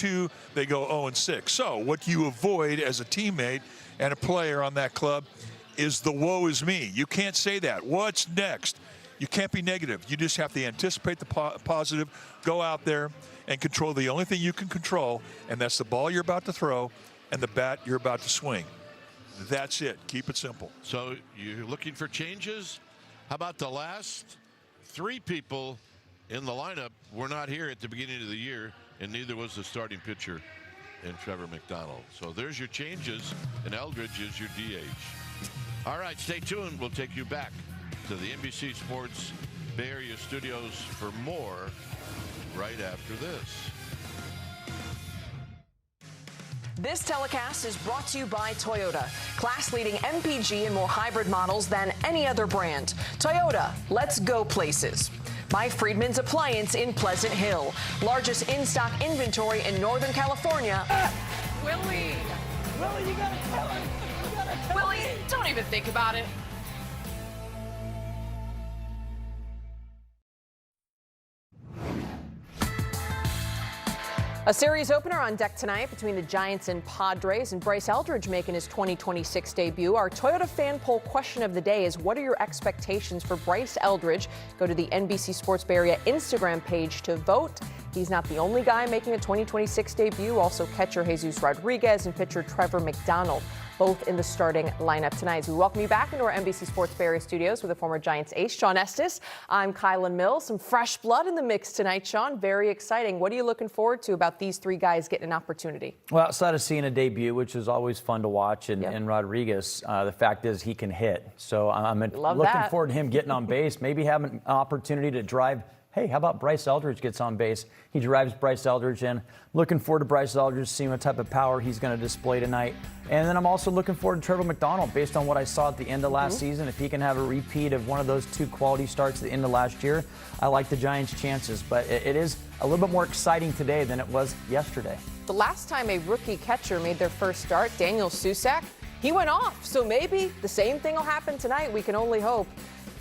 2, they go 0-6. So what you avoid as a teammate and a player on that club is the woe is me. You can't say that. What's next? You can't be negative. You just have to anticipate the positive, go out there and control the only thing you can control, and that's the ball you're about to throw and the bat you're about to swing. That's it. Keep it simple. So you're looking for changes? How about the last 3 people in the lineup were not here at the beginning of the year, and neither was the starting pitcher in Trevor McDonald. So there's your changes, and Eldridge is your DH. All right, stay tuned. We'll take you back to the NBC Sports Bay Area studios for more right after this. This telecast is brought to you by Toyota, class-leading MPG and more hybrid models than any other brand. Toyota, let's go places. By Friedman's Appliance in Pleasant Hill, largest in-stock inventory in Northern California. Willie, you gotta tell him. Willie, don't even think about it. A series opener on deck tonight between the Giants and Padres, and Bryce Eldridge making his 2026 debut. Our Toyota fan poll question of the day is, what are your expectations for Bryce Eldridge? Go to the NBC Sports Bay Area Instagram page to vote. He's not the only guy making a 2026 debut. Also catcher Jesus Rodriguez and pitcher Trevor McDonald, both in the starting lineup tonight. As we welcome you back into our NBC Sports Bay Area studios with the former Giants ace, Sean Estes. I'm Kylan Mills. Some fresh blood in the mix tonight, Sean. Very exciting. What are you looking forward to about these 3 guys getting an opportunity? Well, outside of seeing a debut, which is always fun to watch, and Rodriguez, the fact is he can hit. So I'm looking forward to him getting on base, maybe having an opportunity to drive. Hey, how about Bryce Eldridge gets on base? He drives Bryce Eldridge in. Looking forward to Bryce Eldridge, seeing what type of power he's going to display tonight. And then I'm also looking forward to Trevor McDonald, based on what I saw at the end of last season. If he can have a repeat of one of those 2 quality starts at the end of last year, I like the Giants' chances. But it is a little bit more exciting today than it was yesterday. The last time a rookie catcher made their first start, Daniel Susak, he went off. So maybe the same thing will happen tonight. We can only hope.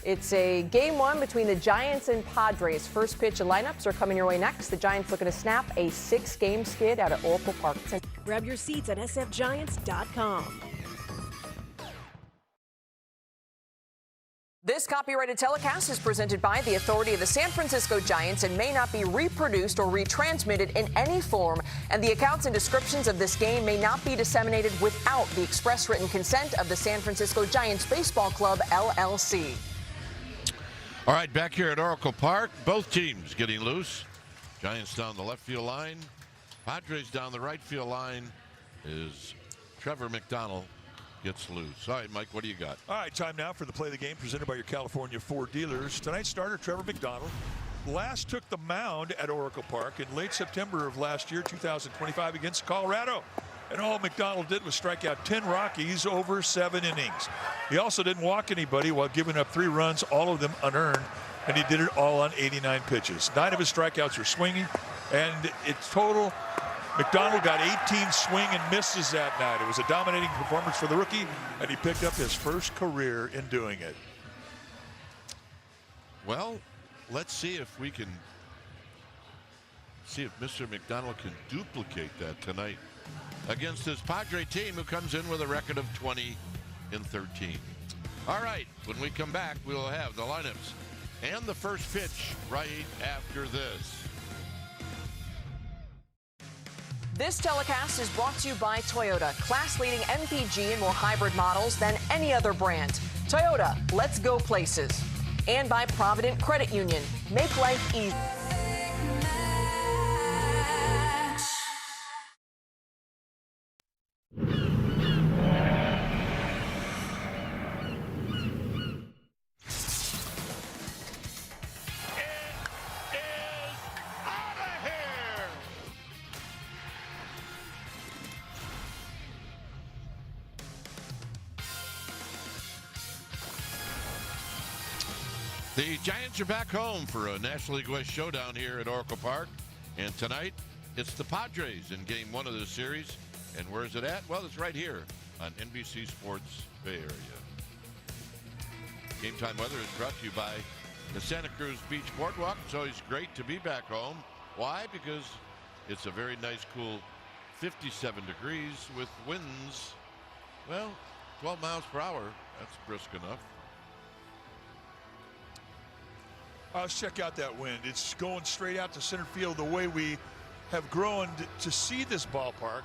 It's a game 1 between the Giants and Padres. First pitch and lineups are coming your way next. The Giants looking to snap a 6-game skid out at Oracle Park. Grab your seats at sfgiants.com. This copyrighted telecast is presented by the authority of the San Francisco Giants and may not be reproduced or retransmitted in any form. And the accounts and descriptions of this game may not be disseminated without the express written consent of the San Francisco Giants Baseball Club, LLC. All right, back here at Oracle Park, both teams getting loose. Giants down the left field line. Padres down the right field line is Trevor McDonald gets loose. All right, Mike, what do you got? All right, time now for the Play the Game presented by your California Ford dealers. Tonight's starter, Trevor McDonald, last took the mound at Oracle Park in late September of last year, 2025, against Colorado. And all McDonald did was strike out 10 Rockies over 7 innings. He also didn't walk anybody while giving up 3 runs, all of them unearned, and he did it all on 89 pitches. 9 of his strikeouts were swinging, and it's total. McDonald got 18 swing and misses that night. It was a dominating performance for the rookie, and he picked up his first career in doing it. Well, let's see if we can see if Mr. McDonald can duplicate that tonight against this Padre team, who comes in with a record of 20-13. All right, when we come back, we will have the lineups and the first pitch right after this. This telecast is brought to you by Toyota, class-leading MPG and more hybrid models than any other brand. Toyota, let's go places. And by Provident Credit Union, make life easy. The Giants are back home for a National League West showdown here at Oracle Park. And tonight, it's the Padres in Game 1 of this series. And where is it at? Well, it's right here on NBC Sports Bay Area. Game time weather is brought to you by the Santa Cruz Beach Boardwalk. It's always great to be back home. Why? Because It's a very nice, cool 57 degrees with winds, well, 12 miles per hour. That's brisk enough. Let's check out that wind. It's going straight out to center field the way we have grown to see this ballpark.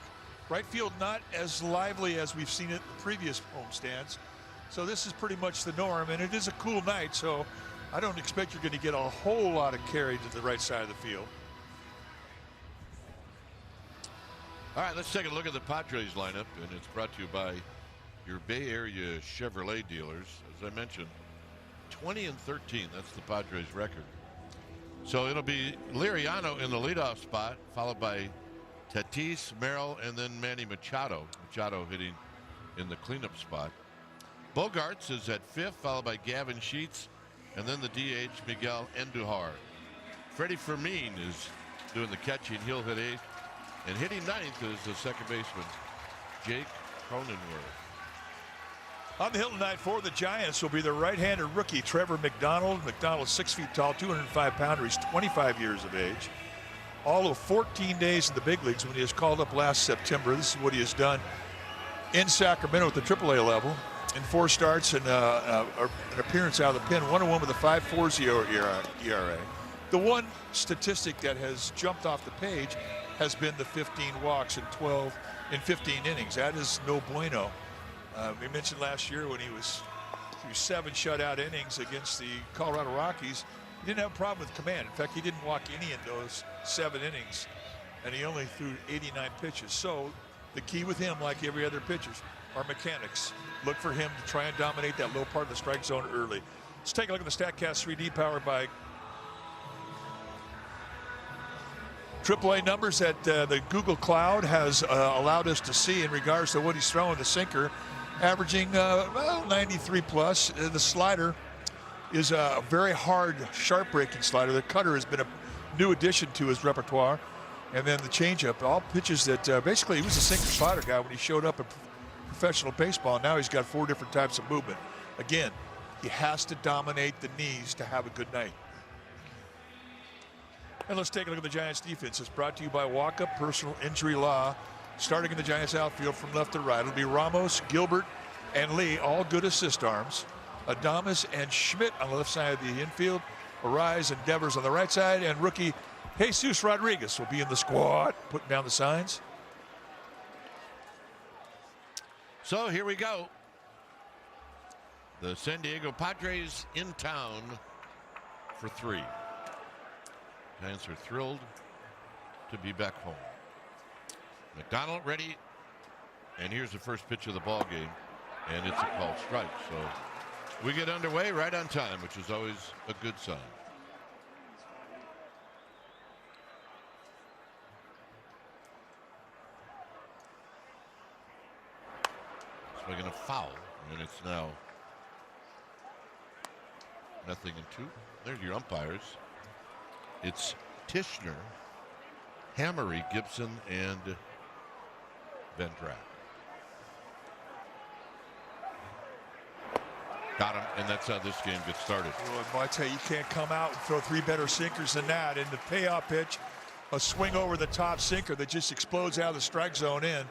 Right field not as lively as we've seen it in the previous homestands. So this is pretty much the norm, and it is a cool night, so I don't expect you're going to get a whole lot of carry to the right side of the field. All right, let's take a look at the Padres lineup, and it's brought to you by your Bay Area Chevrolet dealers. As I mentioned, 20-13, that's the Padres record. So it'll be Liriano in the leadoff spot, followed by Tatis, Merrill, and then Manny Machado. Machado hitting in the cleanup spot. Bogarts is at fifth, followed by Gavin Sheets, and then the DH, Miguel Andujar. Freddie Fermin is doing the catching. He'll hit eighth. And hitting ninth is the second baseman, Jake Cronenworth. On the hill tonight for the Giants will be the right-handed rookie, Trevor McDonald. McDonald's 6 feet tall, 205-pounder. He's 25 years of age. All of 14 days in the big leagues when he was called up last September. This is what he has done in Sacramento at the AAA level. In 4 starts and an appearance out of the pen, 1-1 with a 5.40 ERA. The one statistic that has jumped off the page has been the 15 walks in 15 innings. That is no bueno. We mentioned last year when he was through 7 shutout innings against the Colorado Rockies, he didn't have a problem with command. In fact, he didn't walk any in those 7 innings, and he only threw 89 pitches. So the key with him, like every other pitcher, are mechanics. Look for him to try and dominate that low part of the strike zone early. Let's take a look at the StatCast 3D powered by AAA numbers that the Google Cloud has allowed us to see in regards to what he's throwing. The sinker averaging 93 plus. The slider is a very hard, sharp breaking slider. The cutter has been a new addition to his repertoire. And then the changeup, all pitches that basically he was a sinker slider guy when he showed up in professional baseball. Now he's got 4 different types of movement. Again, he has to dominate the knees to have a good night. And let's take a look at the Giants defense. It's brought to you by Walkup Personal Injury Law. Starting in the Giants outfield from left to right, it'll be Ramos, Gilbert, and Lee, all good assist arms. Adames and Schmidt on the left side of the infield. Arise and Devers on the right side, and rookie Jesus Rodriguez will be in the squad, putting down the signs. So here we go. The San Diego Padres in town for 3. Giants are thrilled to be back home. McDonald ready, and here's the first pitch of the ball game, and it's a called strike. So we get underway right on time, which is always a good sign. Swinging a foul, and it's now 0-2. There's your umpires. It's Tishner, Hammery, Gibson, and Vendrak. Got him, and that's how this game gets started. Well, I tell you, you can't come out and throw 3 better sinkers than that. In the payoff pitch, a swing over the top sinker that just explodes out of the strike zone in.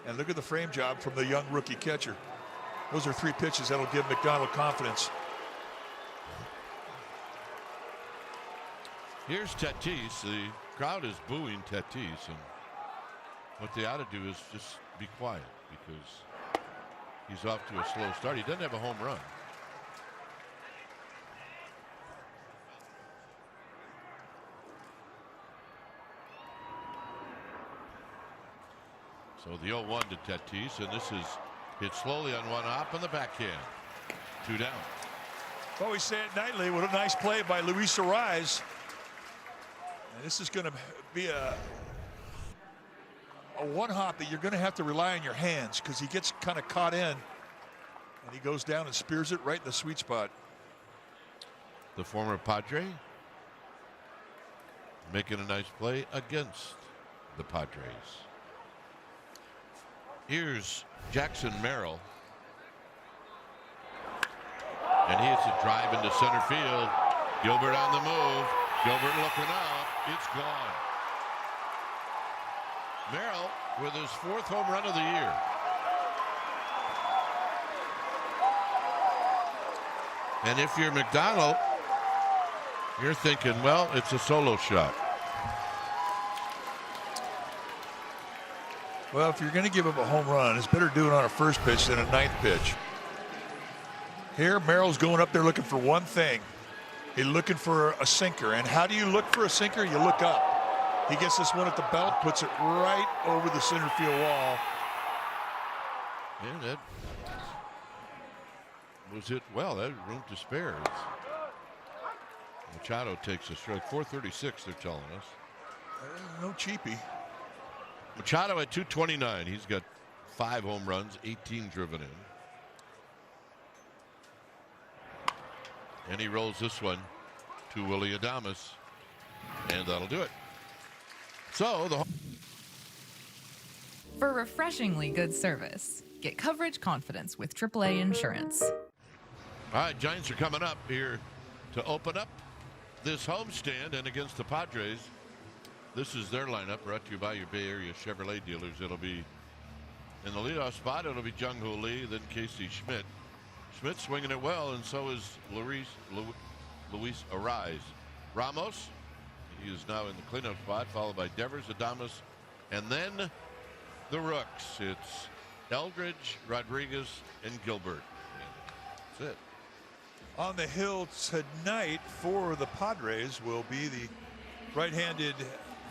And look at the frame job from the young rookie catcher. Those are 3 pitches that'll give McDonald confidence. Here's Tatis. The crowd is booing Tatis, and what they ought to do is just be quiet because he's off to a slow start. He doesn't have a home run. So the 0-1 to Tatis, and this is hit slowly on one hop on the backhand. 2 down. Well, we say it nightly. What a nice play by Luis Arise. And this is going to be a one hop that you're going to have to rely on your hands because he gets kind of caught in, and he goes down and spears it right in the sweet spot. The former Padre making a nice play against the Padres. Here's Jackson Merrill, and he hits a drive into center field. Gilbert on the move. Gilbert looking up. It's gone. Merrill with his 4th home run of the year. And if you're McDonald, you're thinking, well, it's a solo shot. Well, if you're going to give up a home run, it's better do it on a first pitch than a 9th pitch. Here, Merrill's going up there looking for one thing. He's looking for a sinker. And how do you look for a sinker? You look up. He gets this one at the belt, puts it right over the center field wall. And that was it. Well, that room to spare. Machado takes a strike. 436, they're telling us. No cheapie. Machado at 229. He's got 5 home runs, 18 driven in. And he rolls this one to Willie Adames. And that'll do it. So For refreshingly good service, get coverage confidence with AAA Insurance. All right, Giants are coming up here to open up this homestand, and against the Padres. This is their lineup, brought to you by your Bay Area Chevrolet dealers. It'll be in the leadoff spot. It'll be Jung-Hoo Lee, then Casey Schmidt. Schmidt swinging it well, and so is Luis Arise. Ramos, he is now in the cleanup spot, followed by Devers, Adames, and then the Rooks. It's Eldridge, Rodriguez, and Gilbert. That's it. On the hill tonight for the Padres will be the right-handed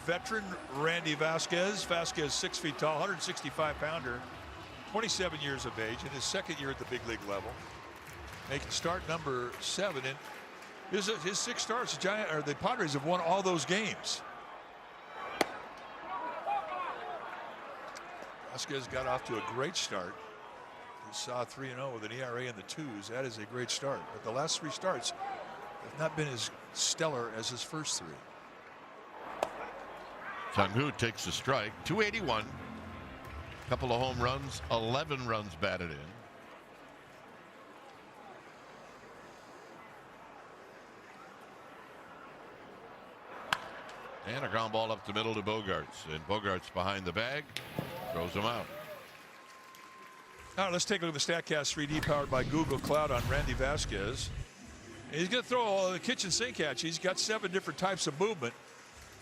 veteran Randy Vasquez. Vasquez, 6 feet tall, 165-pounder, 27 years of age, in his 2nd year at the big league level. Making start number 7. And his 6 starts, the Padres have won all those games. Vasquez got off to a great start. He saw 3-0 with an ERA in the 2s. That is a great start. But the last 3 starts have not been as stellar as his first 3. Jung-Hoo takes a strike. 281. Couple of home runs, 11 runs batted in. And a ground ball up the middle to Bogarts. And Bogarts behind the bag, throws him out. All right, let's take a look at the StatCast 3D powered by Google Cloud on Randy Vasquez. He's going to throw all the kitchen sink at you. He's got 7 different types of movement.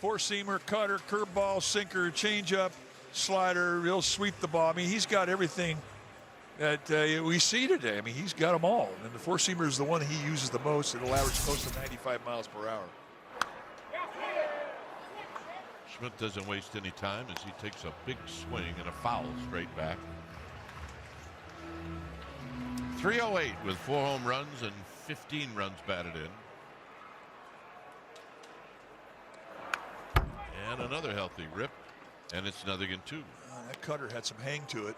4-seamer, cutter, curveball, sinker, changeup, slider. He'll sweep the ball. I mean, he's got everything that we see today. I mean, he's got them all. And the 4-seamer is the one he uses the most. It'll average close to 95 miles per hour. Schmidt doesn't waste any time as he takes a big swing and a foul straight back. 308 with 4 home runs and 15 runs batted in. And another healthy rip, and it's 0-2. That cutter had some hang to it.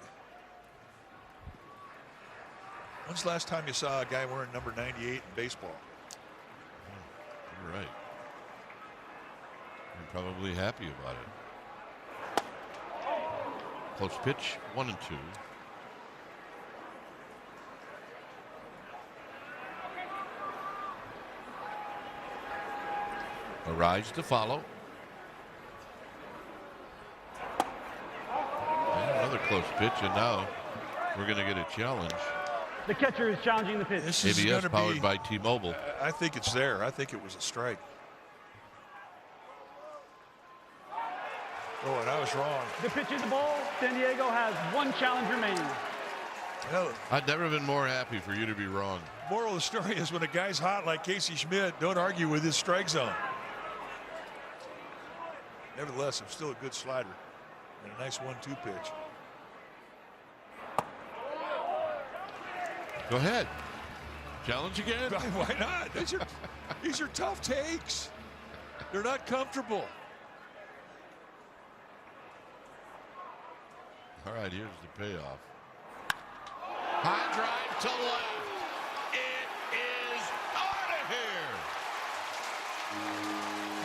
When's the last time you saw a guy wearing number 98 in baseball? You're right. I'm probably happy about it. Close pitch, 1-2. Arise to follow. And another close pitch, and now we're going to get a challenge. The catcher is challenging the pitch. This is ABS powered be, by T-Mobile. I think it's there. I think it was a strike. Oh, and I was wrong. The pitch is the ball. San Diego has 1 challenge remaining. Well, I'd never been more happy for you to be wrong. Moral of the story is when a guy's hot like Casey Schmidt, don't argue with his strike zone. Nevertheless, it's still a good slider and a nice 1-2 pitch. Go ahead. Challenge again. Why not? These are tough takes. They're not comfortable. All right, here's the payoff. High drive to left. It is out of here.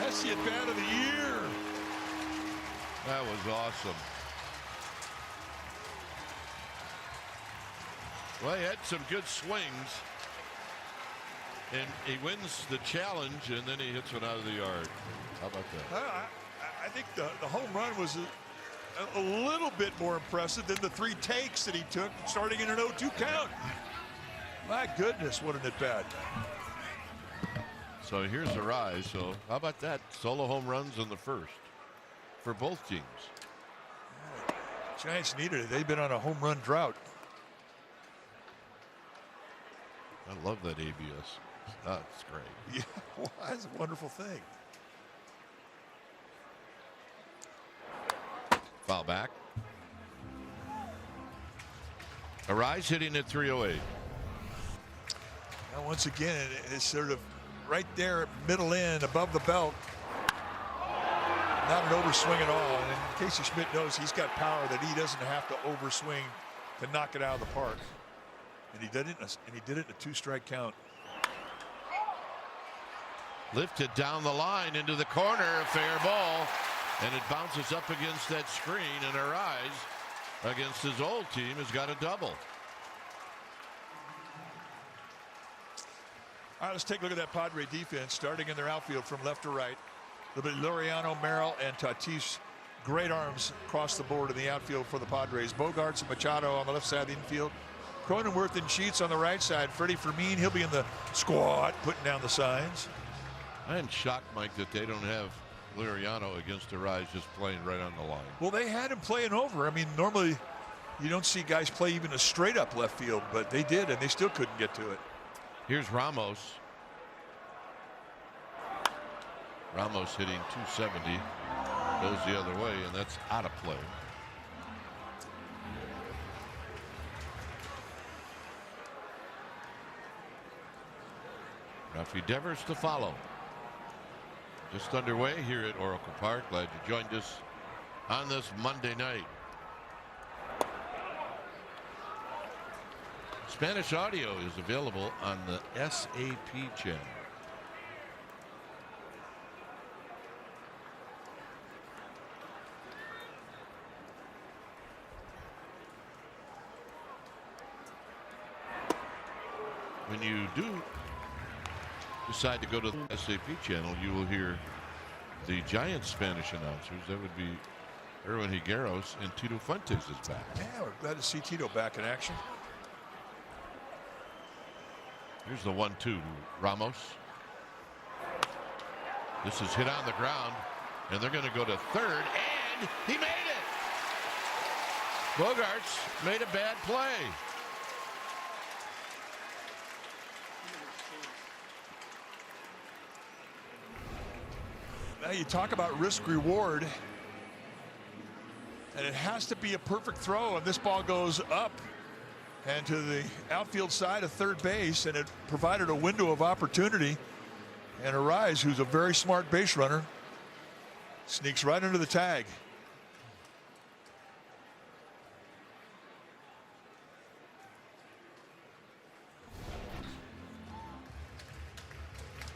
That's the at-bat of the year. That was awesome. Well, he had some good swings. And he wins the challenge, and then he hits one out of the yard. How about that? I think the home run was a little bit more impressive than the 3 takes that he took starting in an 0-2 count. My goodness, what an at-bat. So here's the rise. So how about that? Solo home runs in the first for both teams. Giants needed it. They've been on a home run drought. I love that ABS. That's great. Yeah, well, that's a wonderful thing. Foul back. Arise hitting at 308. Now once again, it's sort of right there, middle in, above the belt. Not an overswing at all. And Casey Schmidt knows he's got power that he doesn't have to overswing to knock it out of the park. And he did it. In a 2-strike count. Lifted down the line into the corner, a fair ball, and it bounces up against that screen. And Arise, against his old team, has got a double. All right, let's take a look at that Padre defense, starting in their outfield from left to right. Laureano, Merrill, and Tatis. Great arms across the board in the outfield for the Padres. Bogarts and Machado on the left side of the infield. Cronenworth and Sheets on the right side. Freddie Fermin, he'll be in the squad, putting down the signs. I am shocked, Mike, that they don't have Laureano against Arise just playing right on the line. Well, they had him playing over. I mean, normally you don't see guys play even a straight up left field, but they did, and they still couldn't get to it. Here's Ramos. Ramos hitting 270. Goes the other way, and that's out of play. Rafi Devers to follow. Just underway here at Oracle Park. Glad you joined us on this Monday night. Spanish audio is available on the SAP channel. When you do decide to go to the SAP channel, you will hear the Giants Spanish announcers. That would be Erwin Higueros, and Tito Fuentes is back. Yeah, we're glad to see Tito back in action. Here's the 1-2. Ramos. This is hit on the ground, and they're going to go to third, and he made it. Bogarts made a bad play. Now you talk about risk reward, and it has to be a perfect throw, and this ball goes up and to the outfield side of third base, and it provided a window of opportunity. And Arise, who's a very smart base runner, sneaks right under the tag.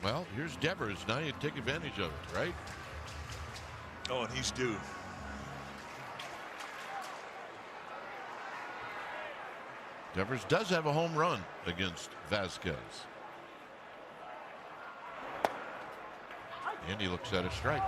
Well, here's Devers. Now you take advantage of it, right? Oh, and he's due. Devers does have a home run against Vasquez. And he looks at a strike.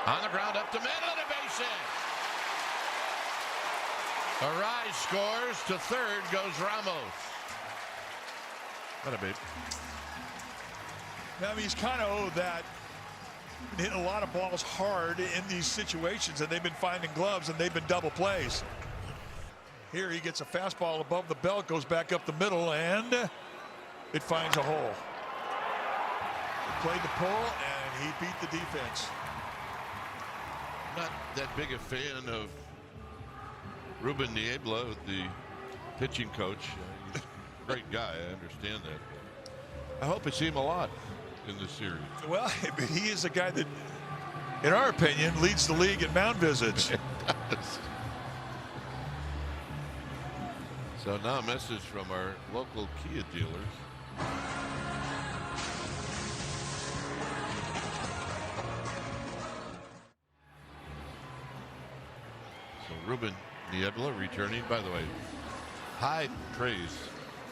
On the ground up the middle of the base hit. Arise scores. To third goes Ramos. What a babe. Now he's kind of owed that. Hit a lot of balls hard in these situations, and they've been finding gloves, and they've been double plays. Here he gets a fastball above the belt, goes back up the middle, and it finds a hole. He played the pull, and he beat the defense. Not that big a fan of Ruben Niebla, the pitching coach. He's a great guy. I understand that. I hope I see him a lot in this series. Well, he is a guy that, in our opinion, leads the league in mound visits. So now a message from our local Kia dealers. So Ruben Niebla returning. By the way, high praise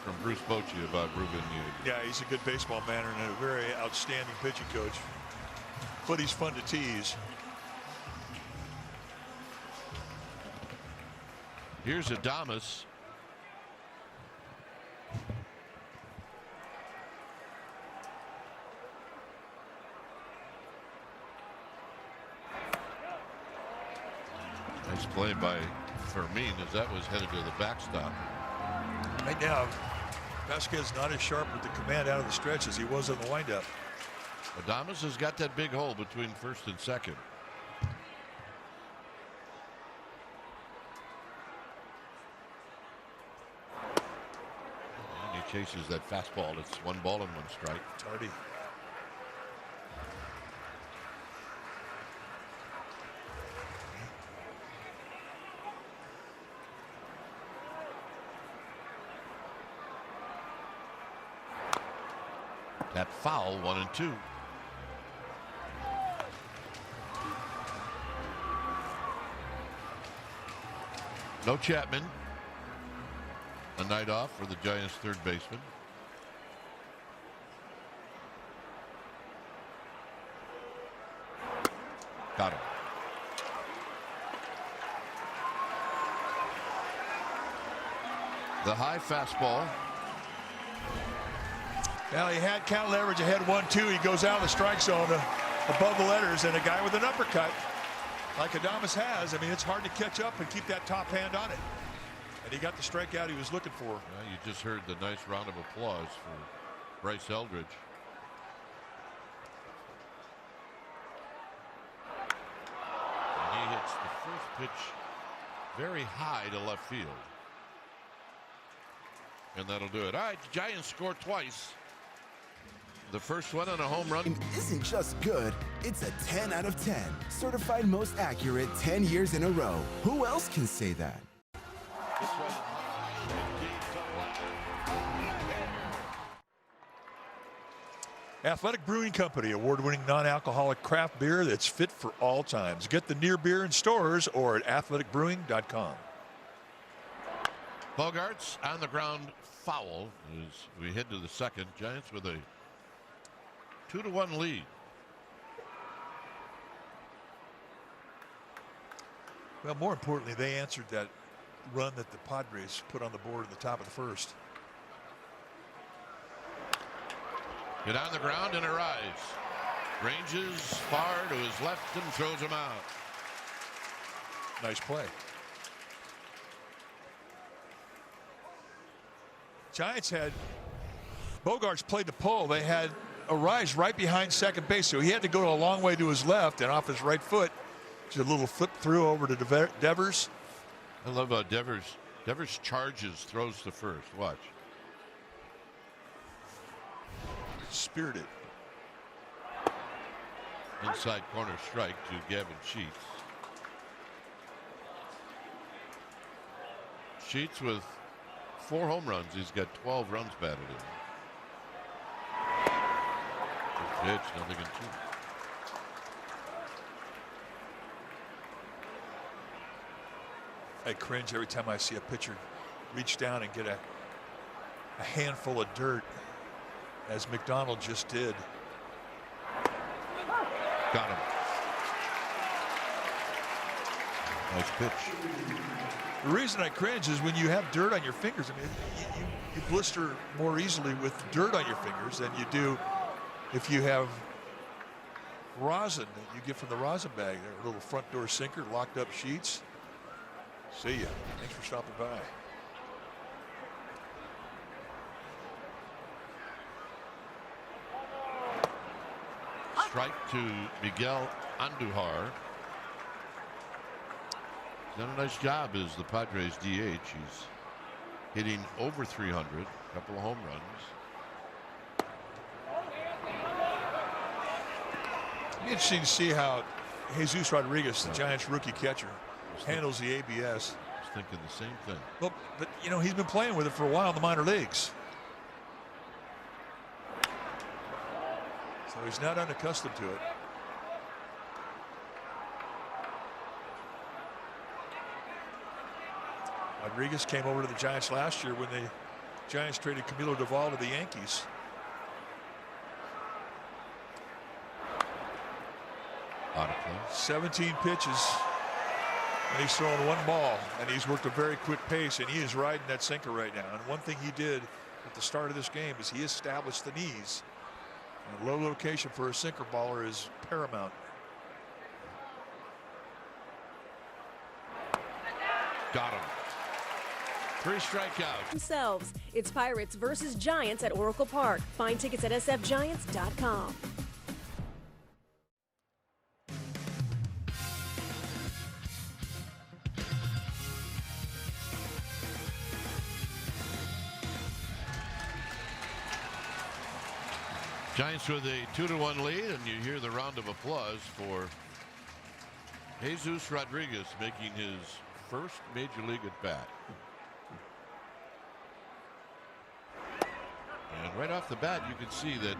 from Bruce Bochy about Ruben Niebla. Yeah, he's a good baseball man and a very outstanding pitching coach. But he's fun to tease. Here's Adames. Nice play by Fermin as that was headed to the backstop. Right now, Vasquez not as sharp with the command out of the stretch as he was in the windup. Adames has got that big hole between first and second. And he chases that fastball. It's 1 ball and 1 strike. Tardy. That foul, 1-2. No Chapman. A night off for the Giants' third baseman. Got him. The high fastball. Well, he had count leverage ahead 1-2. He goes out of the strike zone above the letters, and a guy with an uppercut like Adames has, I mean, it's hard to catch up and keep that top hand on it. And he got the strikeout he was looking for. Well, you just heard the nice round of applause for Bryce Eldridge. And he hits the first pitch very high to left field. And that'll do it. All right, the Giants score twice. The first one on a home run. Isn't just good, it's a 10 out of 10. Certified most accurate 10 years in a row. Who else can say that? Athletic Brewing Company, award-winning non-alcoholic craft beer that's fit for all times. Get the near beer in stores or at athleticbrewing.com. Bogarts on the ground foul as we head to the second. Giants with a 2-1 lead. Well, more importantly, they answered that run that the Padres put on the board at the top of the first. Get on the ground and arrives. Ranges far to his left and throws him out. Nice play. Giants had Bogarts played the pull. They had a rise right behind second base, so he had to go a long way to his left and off his right foot. Just a little flip through over to Devers. I love how Devers charges, throws to first. Watch. Spirited. Inside corner strike to Gavin Sheets. Sheets with 4 home runs. He's got 12 runs batted in. Good pitch, nothing in 2. I cringe every time I see a pitcher reach down and get a handful of dirt, as McDonald just did. Got him. Nice pitch. The reason I cringe is when you have dirt on your fingers. I mean, you blister more easily with dirt on your fingers than you do if you have rosin that you get from the rosin bag. There, a little front door sinker, locked up sheets. See ya. Thanks for stopping by. Strike to Miguel Andujar. He's done a nice job as the Padres DH. He's hitting over 300, a couple of home runs. It'll be interesting to see how Jesus Rodriguez, the Giants rookie catcher, handles the ABS. I was thinking the same thing. Well, but you know, he's been playing with it for a while in the minor leagues. So he's not unaccustomed to it. Rodriguez came over to the Giants last year when the Giants traded Camilo Duvall to the Yankees. Out of play. 17 pitches. And he's throwing one ball, and he's worked a very quick pace, and he is riding that sinker right now. And one thing he did at the start of this game is he established the knees. And a low location for a sinker baller is paramount. Got him. 3 strikeouts. Themselves. It's Pirates versus Giants at Oracle Park. Find tickets at sfgiants.com. Giants with a 2-1 lead, and you hear the round of applause for Jesus Rodriguez making his first major league at bat. And right off the bat, you can see that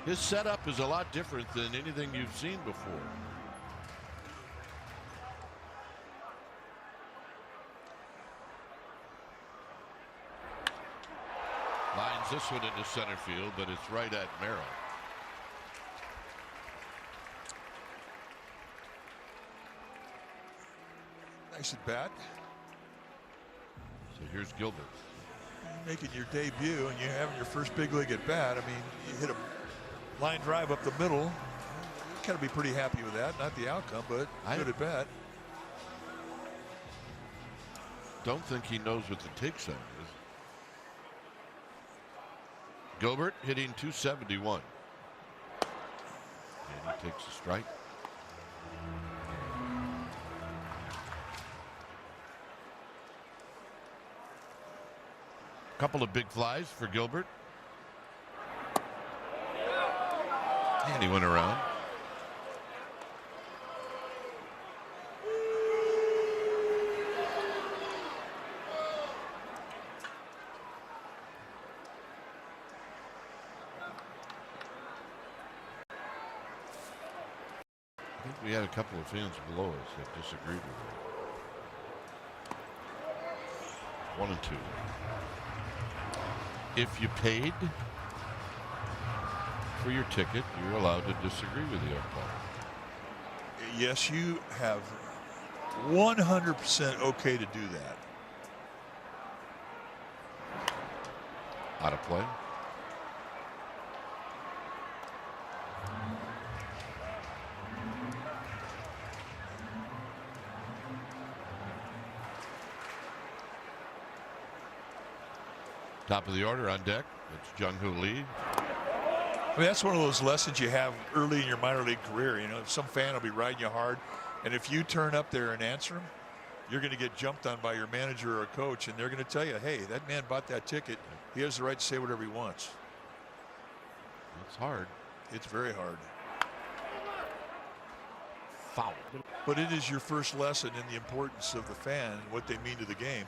his setup is a lot different than anything you've seen before. Lines this one into center field, but it's right at Merrill. Nice at bat. So here's Gilbert. You're making your debut and you're having your first big league at bat. I mean, you hit a line drive up the middle. You got to be pretty happy with that. Not the outcome, but good at bat. Don't think he knows what the take zone is. Gilbert hitting .271. And he takes a strike. Couple of big flies for Gilbert. And he went around. I think we had a couple of fans below us that disagreed with it. 1 and 2. If you paid for your ticket, you're allowed to disagree with the umpire. Yes, you have 100% okay to do that. Out of play. Top of the order on deck. It's Jung-Hoo Lee. I mean, that's one of those lessons you have early in your minor league career. You know, some fan will be riding you hard, and if you turn up there and answer him, you're going to get jumped on by your manager or a coach, and they're going to tell you, hey, that man bought that ticket. He has the right to say whatever he wants. It's hard. It's very hard. Foul. But it is your first lesson in the importance of the fan and what they mean to the game.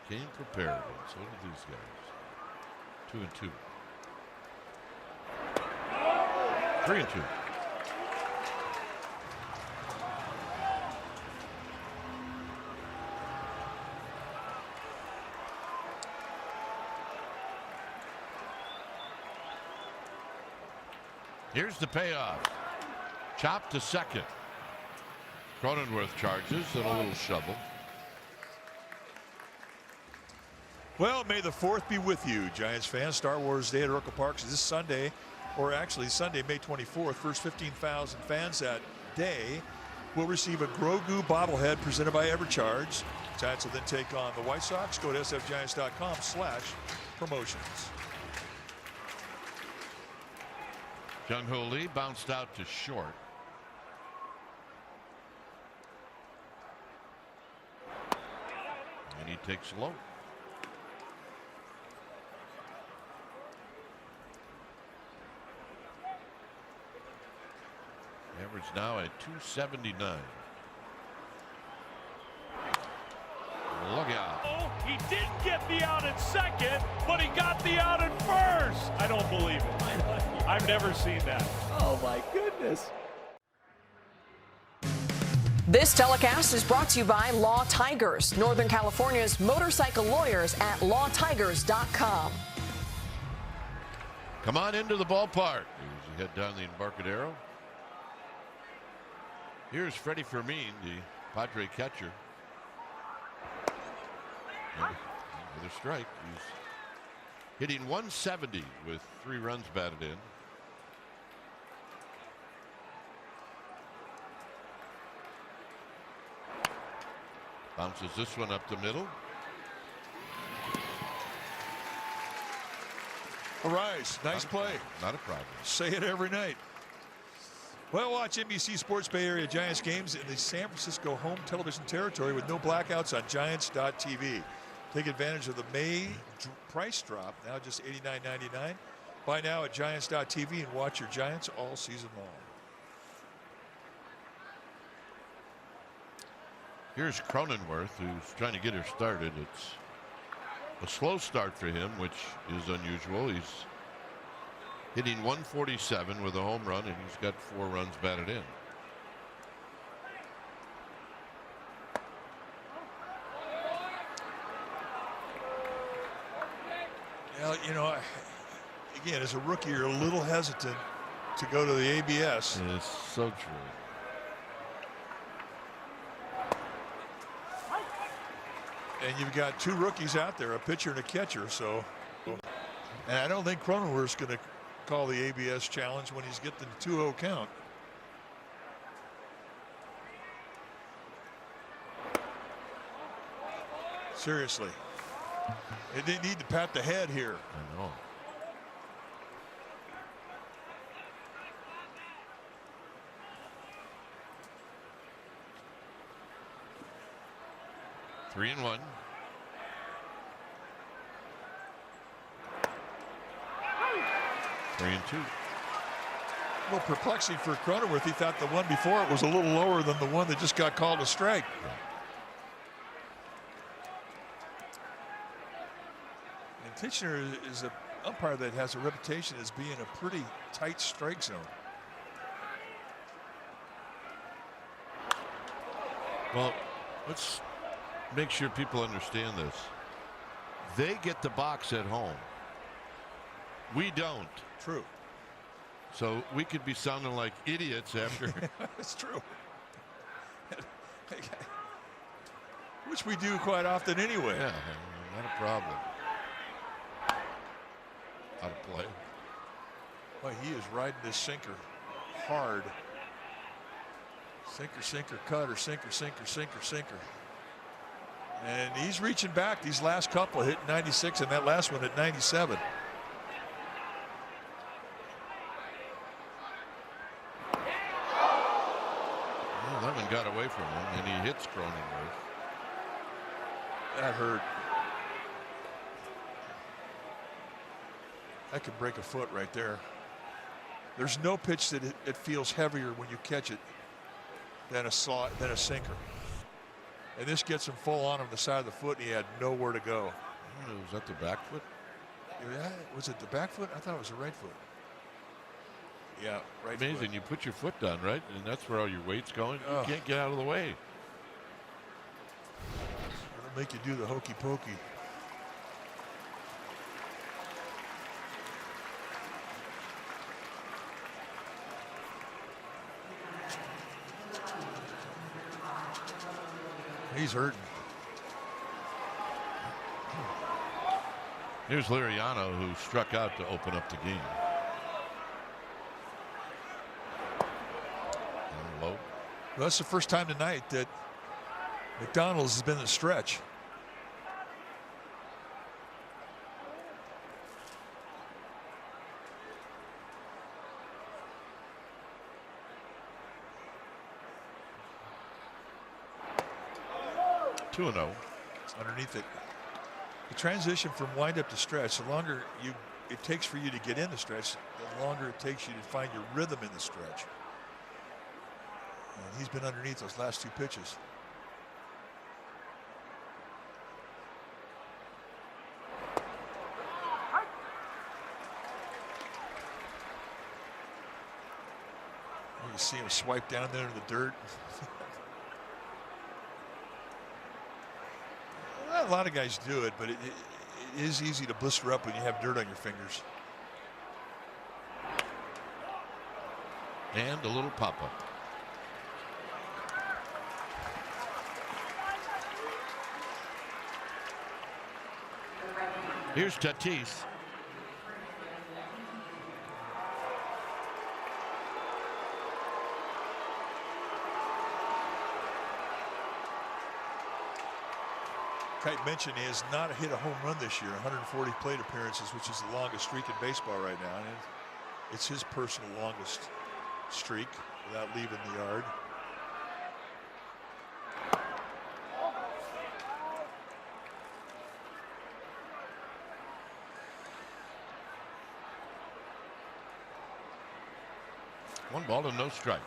Came prepared, and so did these guys. 2 and 2. 3 and 2. Here's the payoff. Chop to second. Cronenworth charges and a little shovel. Well, may the 4th be with you, Giants fans. Star Wars Day at Oracle Park is this Sunday, or actually Sunday, May 24th. First 15,000 fans that day will receive a Grogu bobblehead presented by Evercharge. Giants will then take on the White Sox. Go to sfgiants.com/promotions. Jung-Hoo Lee bounced out to short. And he takes low. Average now at 279. Look out. He didn't get the out at second, but he got the out at first. I don't believe it. I've never seen that. Oh, my goodness. This telecast is brought to you by Law Tigers, Northern California's motorcycle lawyers at lawtigers.com. Come on into the ballpark as you head down the Embarcadero. Here's Freddie Fermin, the Padre catcher. Another strike. He's hitting 170 with 3 runs batted in. Bounces this one up the middle. Arise. Nice play. Not a problem. Say it every night. Well, watch NBC Sports Bay Area Giants games in the San Francisco home television territory with no blackouts on Giants.tv. Take advantage of the May price drop, now just $89.99. Buy now at Giants.tv and watch your Giants all season long. Here's Cronenworth, who's trying to get her started. It's a slow start for him, which is unusual. He's hitting 147 with a home run, and he's got 4 runs batted in. Well, you know, again, as a rookie, you're a little hesitant to go to the ABS. It's so true. And you've got 2 rookies out there, a pitcher and a catcher. So, and I don't think Cronenworth's going to call the ABS challenge when he's getting the 2-0 count. Seriously, they need to pat the head here. I know. Three and one. Three and two. A little perplexing for Cronenworth. He thought the one before it was a little lower than the one that just got called a strike. And Tichenor is an umpire that has a reputation as being a pretty tight strike zone. Well, let's make sure people understand this. They get the box at home. We don't. True. So we could be sounding like idiots after. That's true. Which we do quite often anyway. Yeah, not a problem. Out of play. Boy, he is riding this sinker hard. Sinker, sinker, cutter, sinker, sinker, sinker, sinker. And he's reaching back. These last couple hit 96 and that last one at 97. Well, that one got away from him, and he hits Cronenworth. That hurt. That could break a foot right there. There's no pitch that it feels heavier when you catch it than a sinker. And this gets him full on the side of the foot, and he had nowhere to go. Was that the back foot? Yeah, was it the back foot? I thought it was the right foot. Yeah, right. Amazing. Foot. You put your foot down, right? And that's where all your weight's going. You can't get out of the way. It'll make you do the hokey pokey. He's hurting. Here's Liriano, who struck out to open up the game. And low. Well, that's the first time tonight that McDonald's has been in the stretch. Two and 0. Underneath it. The transition from windup to stretch, the longer it takes for you to get in the stretch, the longer it takes you to find your rhythm in the stretch. And he's been underneath those last 2 pitches. You see him swipe down there in the dirt. A lot of guys do it, but it is easy to blister up when you have dirt on your fingers. And a little pop-up. Here's Tatis. Kite mentioned he has not hit a home run this year, 140 plate appearances, which is the longest streak in baseball right now. And it's his personal longest streak without leaving the yard. One ball and no strikes.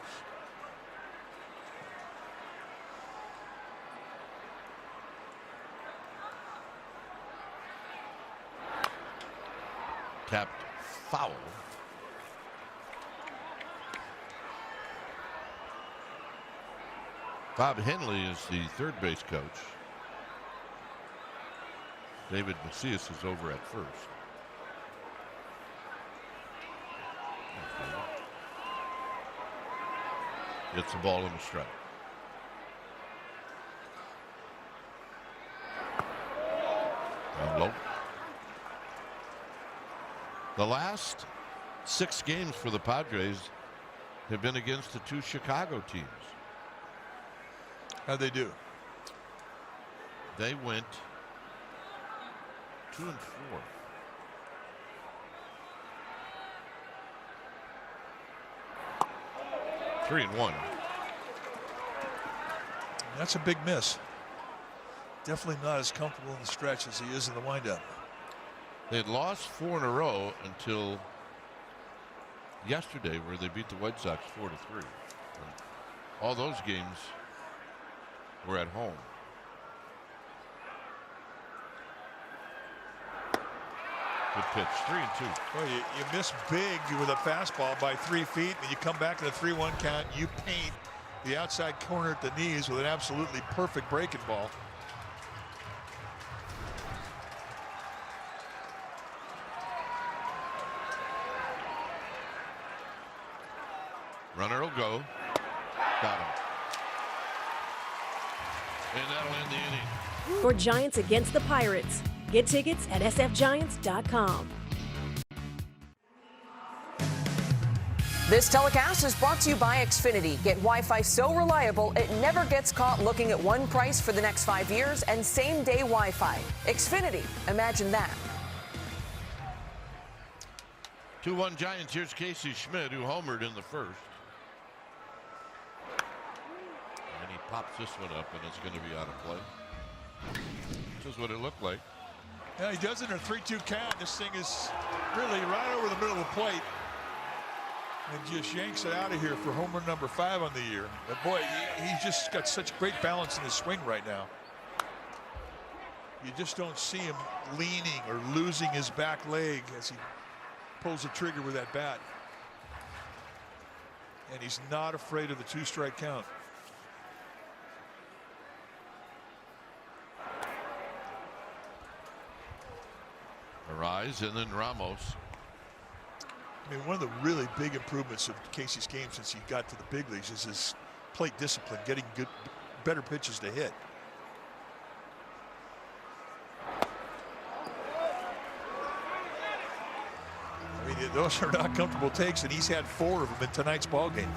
Tapped foul. Bob Henley is the third base coach. David Macias is over at first. It's a ball and a strike. Down low. The last 6 games for the Padres have been against the 2 Chicago teams. How'd they do? They went 2-4. Three and 1. That's a big miss. Definitely not as comfortable in the stretch as he is in the windup. They had lost 4 in a row until yesterday, where they beat the White Sox 4-3. All those games were at home. Good pitch, 3-2. Well, you miss big with a fastball by 3 feet, and you come back to the 3-1 count. You paint the outside corner at the knees with an absolutely perfect breaking ball. Runner will go. Got him. And that'll end the inning. For Giants against the Pirates. Get tickets at sfgiants.com. This telecast is brought to you by Xfinity. Get Wi-Fi so reliable it never gets caught looking at one price for the next 5 years and same-day Wi-Fi. Xfinity, imagine that. 2-1 Giants. Here's Casey Schmidt, who homered in the first. And he pops this one up, and it's going to be out of play. This is what it looked like. Yeah, he does it in a 3-2 count. This thing is really right over the middle of the plate. And just yanks it out of here for homer number 5 on the year. But boy, he's just got such great balance in his swing right now. You just don't see him leaning or losing his back leg as he pulls the trigger with that bat. And he's not afraid of the 2-strike count. Arise, and then Ramos. I mean, one of the really big improvements of Casey's game since he got to the big leagues is his plate discipline, getting better pitches to hit. I mean, those are not comfortable takes, and he's had 4 of them in tonight's ball game.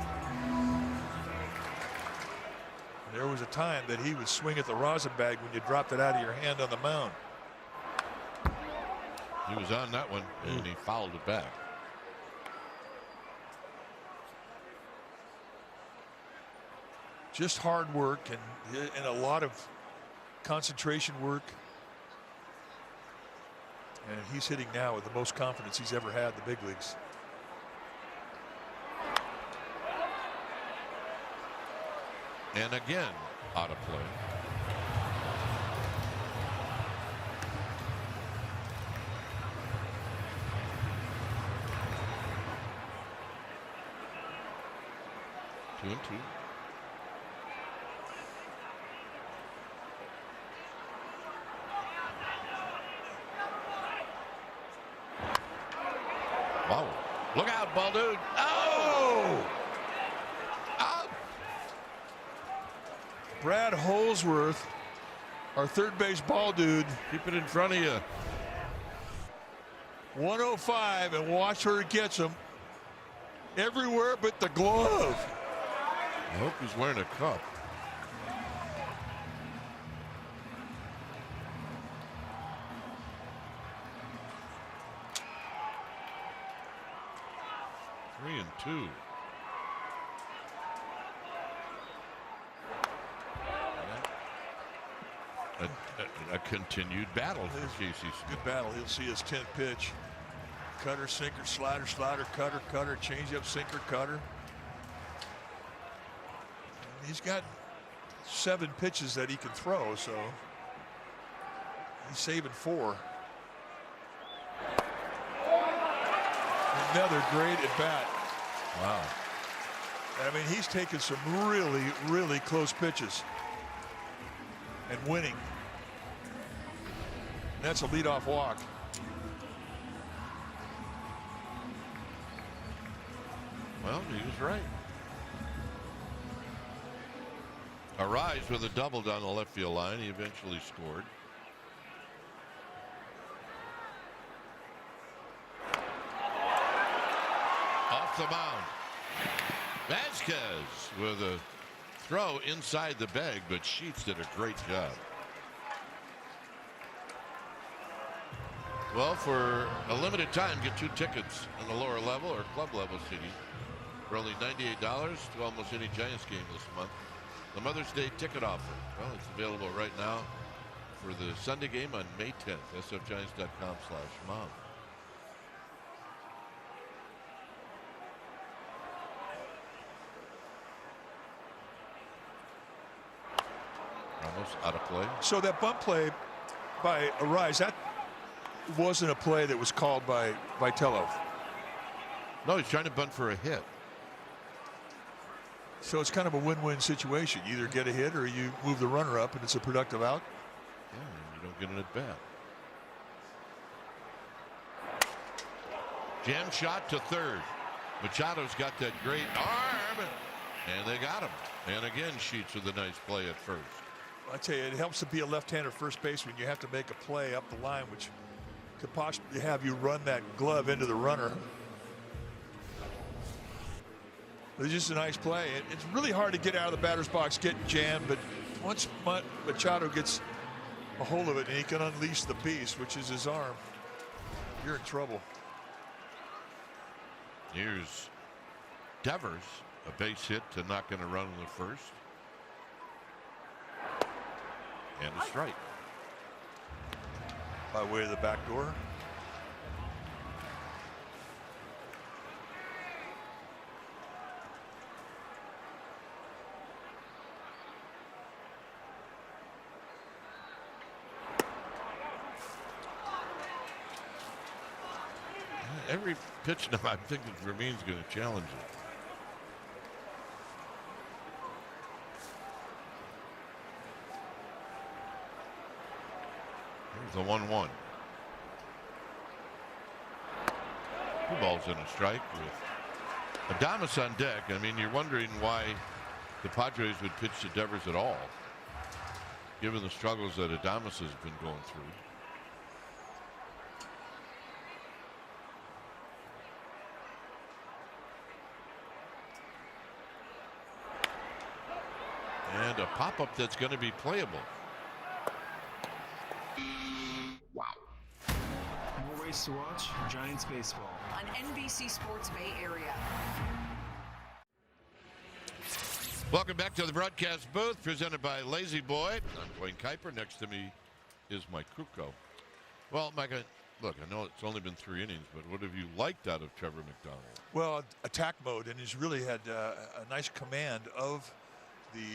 There was a time that he would swing at the rosin bag when you dropped it out of your hand on the mound. He was on that one, and he fouled it back. Just hard work and a lot of concentration work. And he's hitting now with the most confidence he's ever had in the big leagues. And again, out of play. 2-2. Wow. Look out, ball dude. Oh! Out. Brad Holsworth, our third base ball dude. Keep it in front of you. 105, and watch where it gets him. Everywhere but the glove. I hope he's wearing a cup. Three and two. A continued battle for Casey Smith. Good battle. He'll see his 10th pitch. Cutter, sinker, slider, slider, cutter, cutter, changeup, sinker, cutter. And he's got 7 pitches that he can throw, so he's saving 4. Another great at bat. Wow. I mean, he's taken some really, really close pitches and winning. And that's a leadoff walk. Well, he was right. Arise with a double down the left field line. He eventually scored. Off the mound. Vasquez with a throw inside the bag, but Sheets did a great job. Well, for a limited time, get 2 tickets in the lower level or club level seating for only $98 to almost any Giants game this month. The Mother's Day ticket offer. Well, it's available right now for the Sunday game on May 10th. sfgiants.com/mom. Almost out of play. So that bunt play by Arise, that wasn't a play that was called by Vitello. No, he's trying to bunt for a hit. So it's kind of a win-win situation. You either get a hit or you move the runner up and it's a productive out. Yeah, and you don't get an at bat. Jam shot to third. Machado's got that great arm, and they got him. And again, Sheets with a nice play at first. I tell you, it helps to be a left-hander first baseman. You have to make a play up the line, which could possibly have you run that glove into the runner. It's just a nice play. It's really hard to get out of the batter's box, getting jammed, but once Machado gets a hold of it and he can unleash the beast, which is his arm, you're in trouble. Here's Devers, a base hit to knock in a run in the first. And a strike. By way of the back door. Every pitch now, I'm thinking Vermeen's going to challenge it. Here's the 1-1. 2 balls and a strike with Adames on deck. I mean, you're wondering why the Padres would pitch to Devers at all, given the struggles that Adames has been going through. And a pop-up that's going to be playable. Wow. More ways to watch Giants baseball on NBC Sports Bay Area. Welcome back to the broadcast booth presented by Lazy Boy. I'm Dwayne Kuiper. Next to me is Mike Krukow. Well, Mike, look, I know it's only been 3 innings, but what have you liked out of Trevor McDonald? Well, attack mode, and he's really had a nice command of the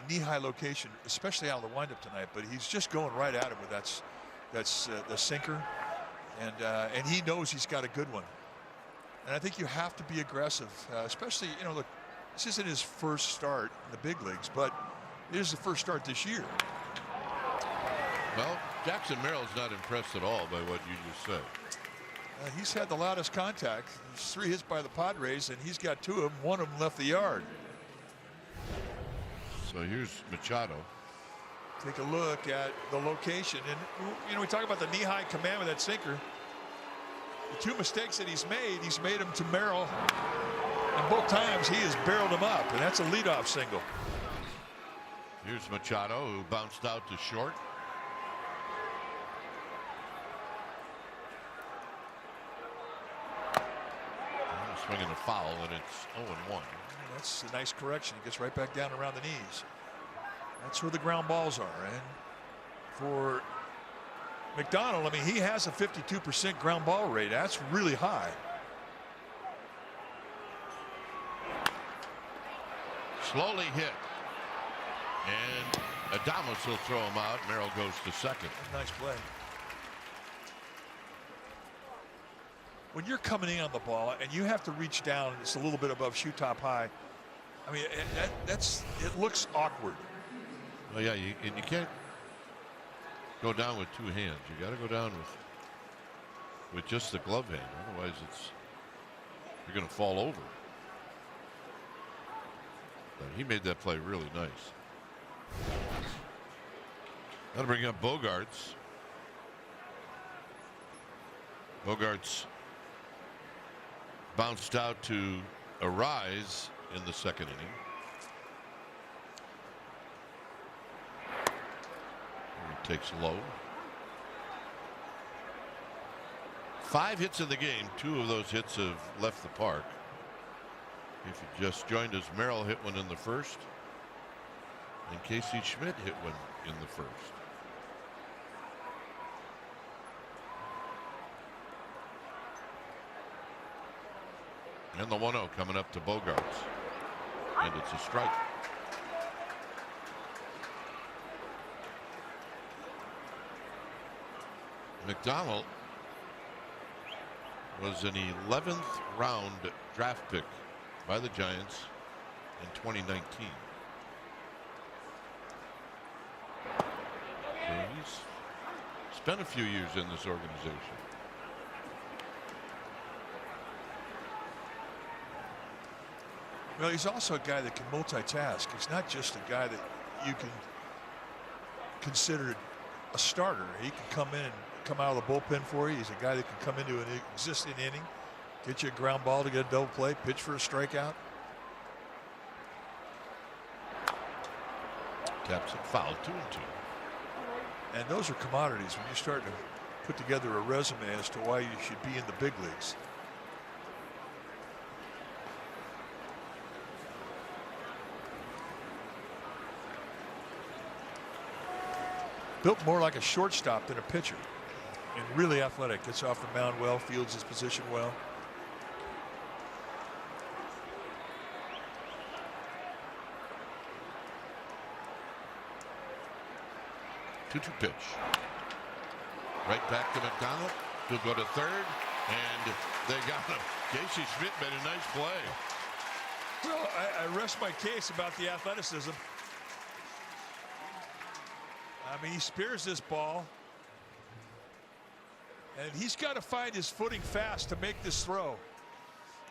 knee-high location, especially out of the windup tonight. But he's just going right at it with that's the sinker, and he knows he's got a good one. And I think you have to be aggressive, especially, you know, look, This isn't his first start in the big leagues, but it is the first start this year. Well, Jackson Merrill's not impressed at all by what you just said. He's had the loudest contact. There's 3 hits by the Padres, and he's got 2 of them. 1 of them left the yard. So here's Machado. Take a look at the location. And, you know, we talk about the knee-high command with that sinker. The 2 mistakes that he's made them to Merrill. And both times he has barreled them up, and that's a leadoff single. Here's Machado, who bounced out to short. Swinging a foul, and it's 0-1. That's a nice correction. He gets right back down around the knees. That's where the ground balls are. And for McDonald, I mean, he has a 52% ground ball rate. That's really high. Slowly hit. And Adames will throw him out. Merrill goes to second. Nice play. When you're coming in on the ball and you have to reach down, it's a little bit above shoe top high. I mean, it looks awkward. Well, yeah, and you can't go down with 2 hands. You got to go down with just the glove hand. Otherwise, you're going to fall over. But he made that play really nice. That'll bring up Bogaerts. Bogaerts bounced out to Arise in the second inning. He takes low. 5 hits in the game. 2 of those hits have left the park. If you just joined us, Merrill hit one in the first, and Casey Schmidt hit one in the first. And the 1-0 coming up to Bogaerts. And it's a strike. McDonald was an 11th round draft pick by the Giants in 2019. So he's spent a few years in this organization. Well, he's also a guy that can multitask. He's not just a guy that you can consider a starter. He can come in and come out of the bullpen for you. He's a guy that can come into an existing inning, get you a ground ball to get a double play, pitch for a strikeout. Taps it foul, 2-2. And those are commodities when you start to put together a resume as to why you should be in the big leagues. Built more like a shortstop than a pitcher, and really athletic. Gets off the mound well, fields his position well. Two-two pitch. Right back to McDonald. He'll go to third, and they got him. Casey Schmidt made a nice play. Well, I rest my case about the athleticism. I mean, he spears this ball, and he's got to find his footing fast to make this throw,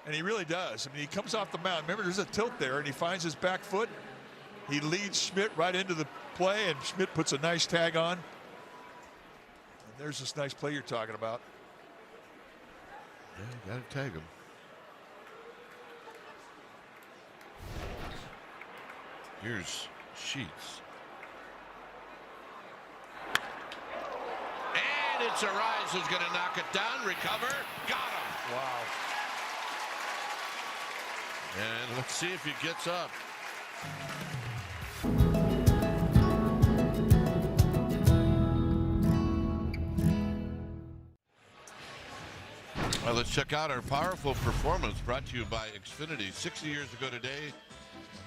and he really does. I mean, he comes off the mound. Remember, there's a tilt there, and he finds his back foot. He leads Schmidt right into the play, and Schmidt puts a nice tag on. And there's this nice play you're talking about. Yeah, you got to tag him. Here's Sheets. And it's Arise who's going to knock it down, recover, got him. Wow. And let's see if he gets up. Well, let's check out our powerful performance brought to you by Xfinity. 60 years ago today,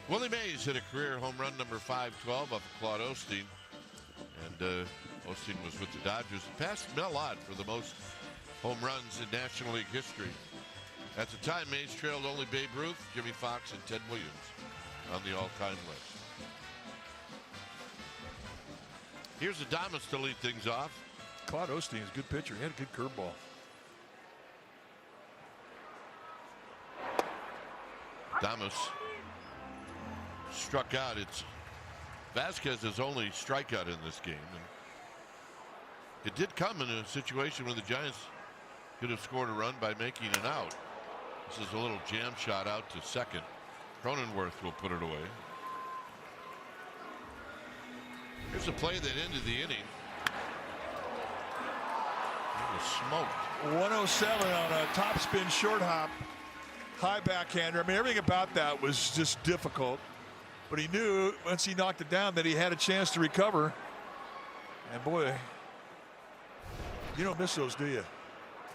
Willie Mays hit a career home run number 512 off of Claude Osteen. And Osteen was with the Dodgers. Passed Mel Ott for the most home runs in National League history. At the time, Mays trailed only Babe Ruth, Jimmy Fox, and Ted Williams on the all-time list. Here's Adames to lead things off. Claude Osteen is a good pitcher. He had a good curveball. Adames struck out. It's Vasquez's only strikeout in this game. And it did come in a situation where the Giants could have scored a run by making an out. This is a little jam shot out to second. Cronenworth will put it away. Here's a play that ended the inning. He was smoked. 107 on a topspin short hop. High backhander. I mean, everything about that was just difficult. But he knew once he knocked it down that he had a chance to recover. And boy, you don't miss those, do you?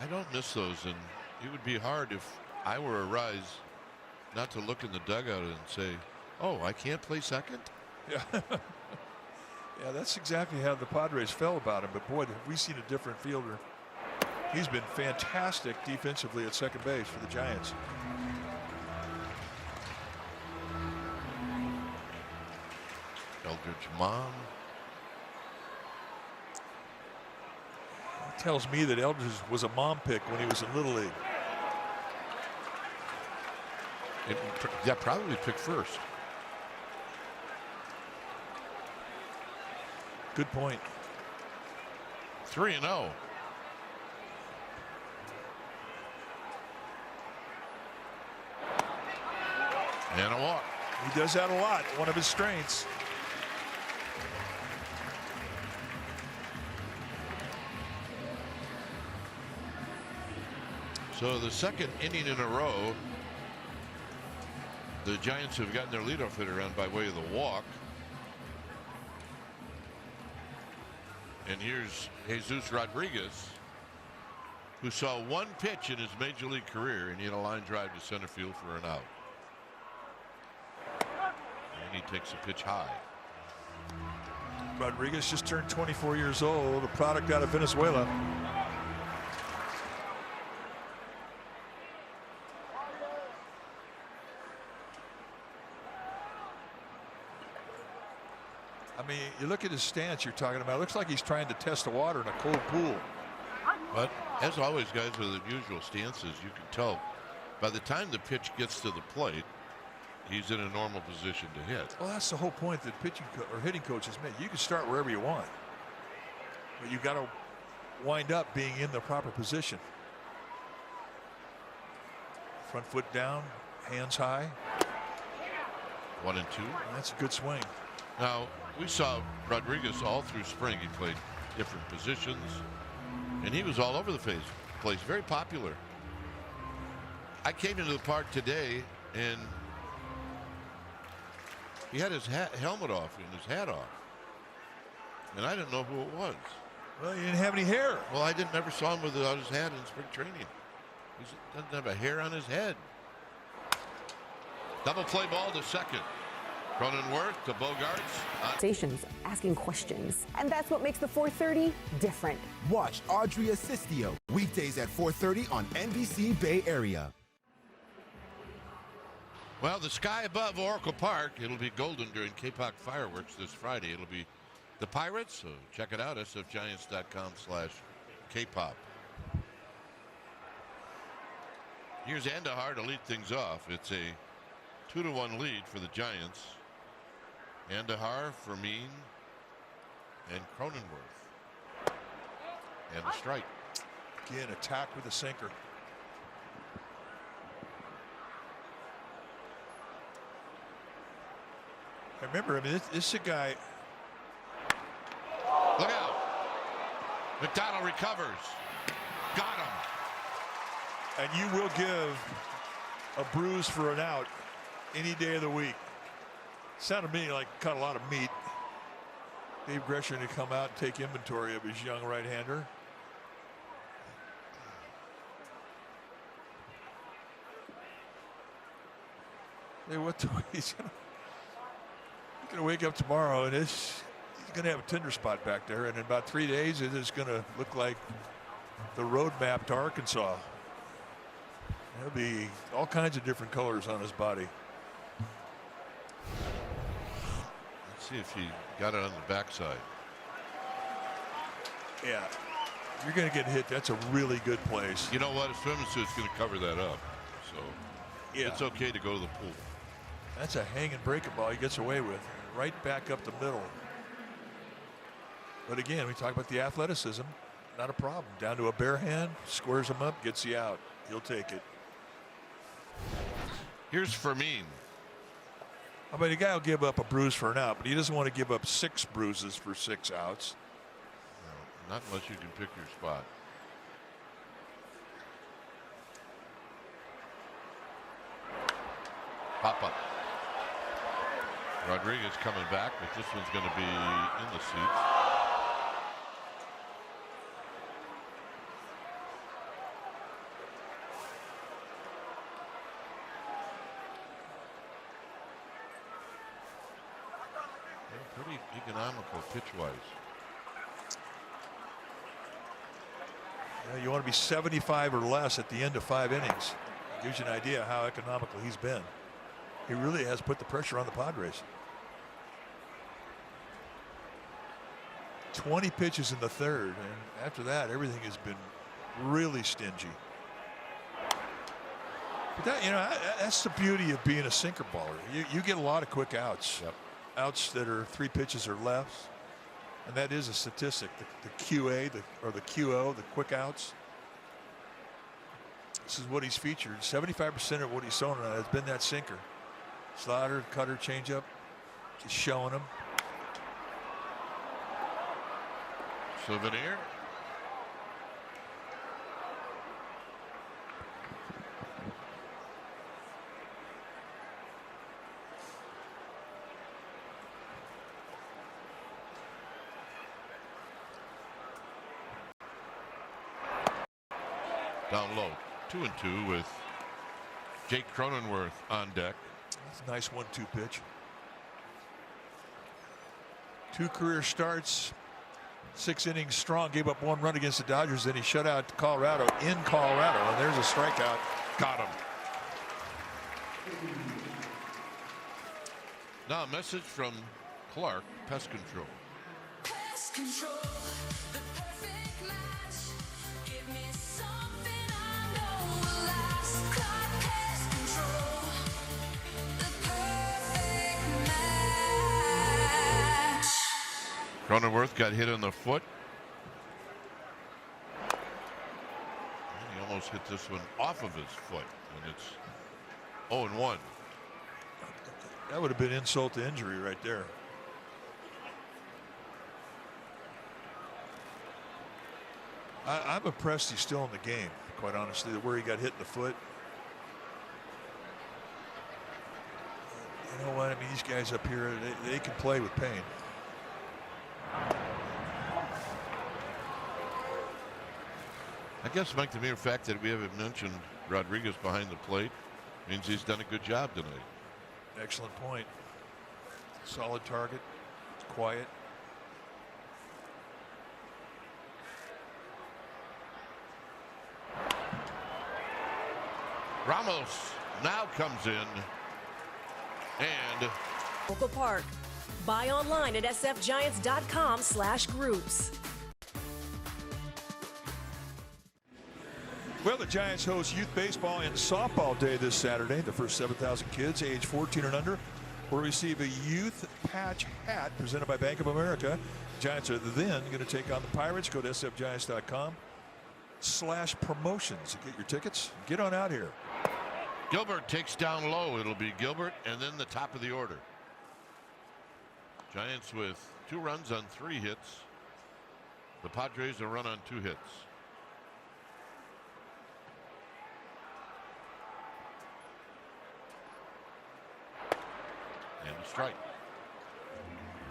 I don't miss those. And it would be hard if I were a Rise not to look in the dugout and say, oh, I can't play second? Yeah. Yeah, that's exactly how the Padres felt about him. But boy, have we seen a different fielder. He's been fantastic defensively at second base for the Giants. Eldridge mom. That tells me that Eldridge was a mom pick when he was in Little League. Yeah, probably picked first. Good point. 3-0. And a walk. He does that a lot. One of his strengths. So the second inning in a row, the Giants have gotten their leadoff hitter on by way of the walk. And here's Jesus Rodriguez, who saw one pitch in his major league career, and he had a line drive to center field for an out. And he takes a pitch high. Rodriguez just turned 24 years old, a product out of Venezuela. I mean, you look at his stance you're talking about. It looks like he's trying to test the water in a cold pool. But as always, guys with unusual stances, you can tell by the time the pitch gets to the plate, he's in a normal position to hit. Well, that's the whole point that pitching or hitting coaches make. You can start wherever you want, but you got to wind up being in the proper position. Front foot down, hands high. 1-2. That's a good swing. Now, we saw Rodriguez all through spring. He played different positions, and he was all over the place. Very popular. I came into the park today, and he had his helmet off and his hat off, and I didn't know who it was. Well, he didn't have any hair. Well, I never saw him without his hat in spring training. He doesn't have a hair on his head. Double play ball to second. Cronenworth to Bogarts. Stations asking questions. And that's what makes the 430 different. Watch Audrey Assistio weekdays at 4:30 on NBC Bay Area. Well, the sky above Oracle Park, it'll be golden during K-Pop fireworks this Friday. It'll be the Pirates, so check it out, sfgiants.com/K-Pop. Here's Andahar to lead things off. It's a 2-1 lead for the Giants. Andahar, Fermin, and Cronenworth. And a strike. Again, attack with a sinker. Remember, I mean, this is a guy. Look out. McDonald recovers. Got him. And you will give a bruise for an out any day of the week. Sounded to me like cut a lot of meat. Dave Gresham to come out and take inventory of his young right-hander. Hey, he's gonna wake up tomorrow and he's gonna have a tender spot back there, and in about 3 days it is gonna look like the road map to Arkansas. There'll be all kinds of different colors on his body. Let's see if he got it on the backside. Yeah. If you're going to get hit, that's a really good place. You know what? A swimming suit's going to cover that up. So yeah, it's okay to go to the pool. That's a hanging breaking ball he gets away with. Right back up the middle. But again, we talk about the athleticism. Not a problem. Down to a bare hand, squares him up, gets you out. He'll take it. Here's Fermin. I mean, the guy will give up a bruise for an out, but he doesn't want to give up 6 bruises for 6 outs. No, not unless you can pick your spot. Pop up. Rodriguez coming back, but this one's going to be in the seats. Pretty economical pitch-wise. You want to be 75 or less at the end of 5 innings. Gives you an idea how economical he's been. He really has put the pressure on the Padres. 20 pitches in the 3rd, and after that, everything has been really stingy. But that, you know, that's the beauty of being a sinker baller. You get a lot of quick outs. Yep. Outs that are 3 pitches or less, and that is a statistic. The QA, or the QO, the quick outs. This is what he's featured. 75% of what he's thrown on has been that sinker. Slider, cutter, changeup, just showing him. Souvenir. Down low, 2-2 with Jake Cronenworth on deck. That's a nice 1-2 pitch. 2 career starts, 6 innings strong. Gave up 1 run against the Dodgers. Then he shut out Colorado in Colorado, and there's a strikeout. Got him. Now a message from Clark, Pest Control. Pest Control, the perfect match. Give me something I know will last. Clark Pest Control, the perfect match. Cronenworth got hit on the foot. And he almost hit this one off of his foot, and it's 0-1. That would have been insult to injury right there. I'm impressed he's still in the game, quite honestly, where he got hit in the foot. You know what? I mean, these guys up here, they can play with pain. I guess, Mike, the mere fact that we haven't mentioned Rodriguez behind the plate means he's done a good job tonight. Excellent point. Solid target. Quiet. Ramos now comes in and Local Park. Buy online at sfgiants.com/groups. Well, the Giants host youth baseball and softball day this Saturday. The first 7,000 kids age 14 and under will receive a youth patch hat presented by Bank of America. Giants are then going to take on the Pirates. Go to sfgiants.com/promotions to get your tickets. Get on out here. Gilbert takes down low. It'll be Gilbert and then the top of the order. Giants with 2 runs on 3 hits. The Padres a run on 2 hits. And a strike.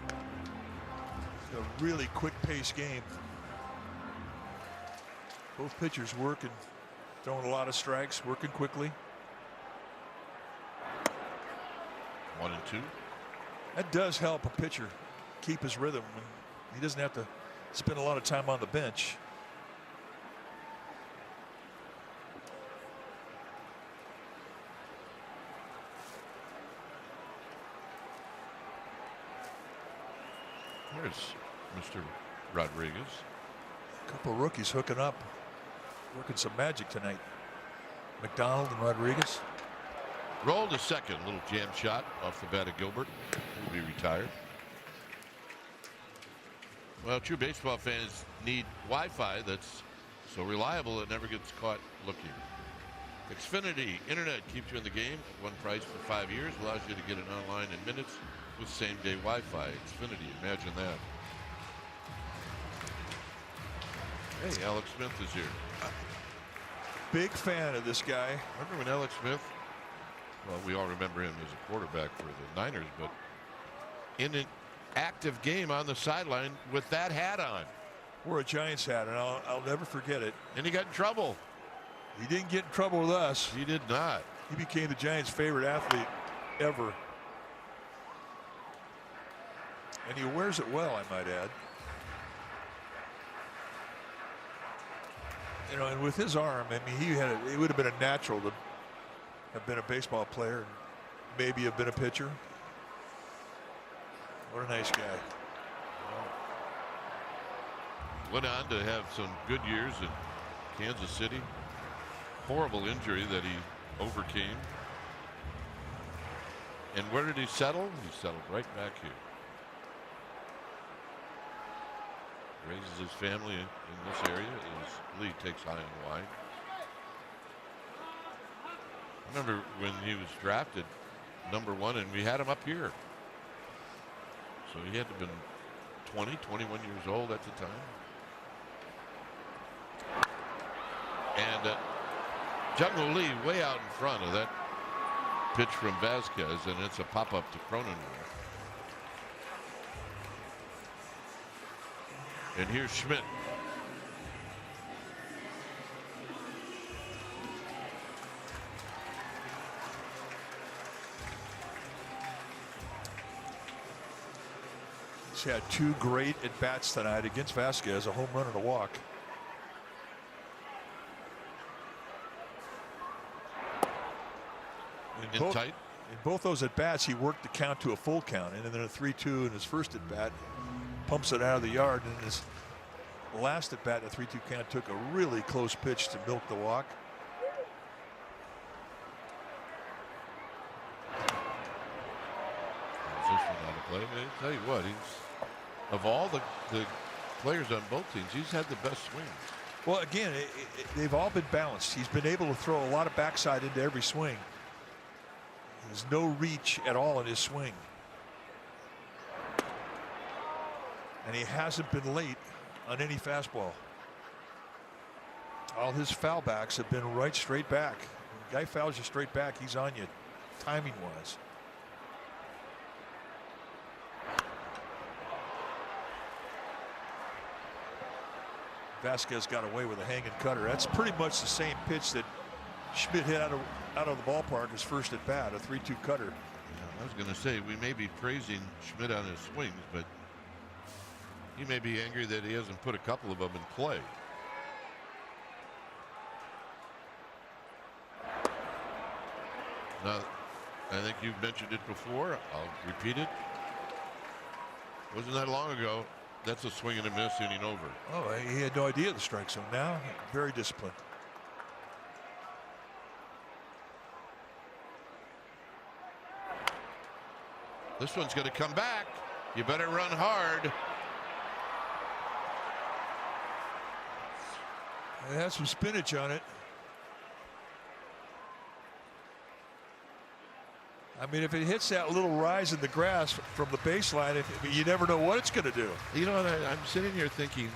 It's a really quick pace game. Both pitchers working, throwing a lot of strikes, working quickly. 1-2. That does help a pitcher keep his rhythm when he doesn't have to spend a lot of time on the bench. There's Mr. Rodriguez. A couple of rookies hooking up, working some magic tonight. McDonald and Rodriguez. Rolled a second, little jam shot off the bat of Gilbert. He'll be retired. Well, true baseball fans need Wi-Fi that's so reliable it never gets caught looking. Xfinity Internet keeps you in the game. One price for 5 years. Allows you to get it online in minutes with same-day Wi-Fi. Xfinity, imagine that. Hey, Alex Smith is here. Big fan of this guy. Remember when Alex Smith, well, we all remember him as a quarterback for the Niners, but in an active game on the sideline with that hat on. Wore a Giants hat, and I'll never forget it. And he got in trouble. He didn't get in trouble with us. He did not. He became the Giants' favorite athlete ever. And he wears it well, I might add. You know, and with his arm, I mean, it would have been a natural to have been a baseball player and maybe have been a pitcher. What a nice guy. Went on to have some good years in Kansas City. Horrible injury that he overcame. And where did he settle? He settled right back here. Raises his family in this area. His league takes high and wide. I remember when he was drafted #1 and we had him up here. So he had to have been 20, 21 years old at the time. And Jungle Lee way out in front of that pitch from Vasquez, and it's a pop-up to Cronenworth. And here's Schmidt. He's had 2 great at-bats tonight against Vasquez, a home run and a walk. Tight. In both those at-bats, he worked the count to a full count, and then a 3-2 in his first at-bat. Pumps it out of the yard, and his last at-bat, the 3-2 count, took a really close pitch to milk the walk. Position on the play. I tell you what, he's of all the players on both teams, he's had the best swings. Well, again, they've all been balanced. He's been able to throw a lot of backside into every swing. There's no reach at all in his swing. And he hasn't been late on any fastball. All his foul backs have been right straight back. When the guy fouls you straight back, he's on you, timing wise. Vasquez got away with a hanging cutter. That's pretty much the same pitch that Schmidt hit out of the ballpark his first at bat, a 3-2 cutter. Yeah, I was going to say, we may be praising Schmidt on his swings, but he may be angry that he hasn't put a couple of them in play. Now, I think you've mentioned it before. I'll repeat it. Wasn't that long ago. That's a swing and a miss, inning over. Oh, he had no idea of the strike zone. Now, very disciplined. This one's going to come back. You better run hard. It has some spinach on it. I mean, if it hits that little rise in the grass from the baseline, you never know what it's going to do. You know, I'm sitting here thinking,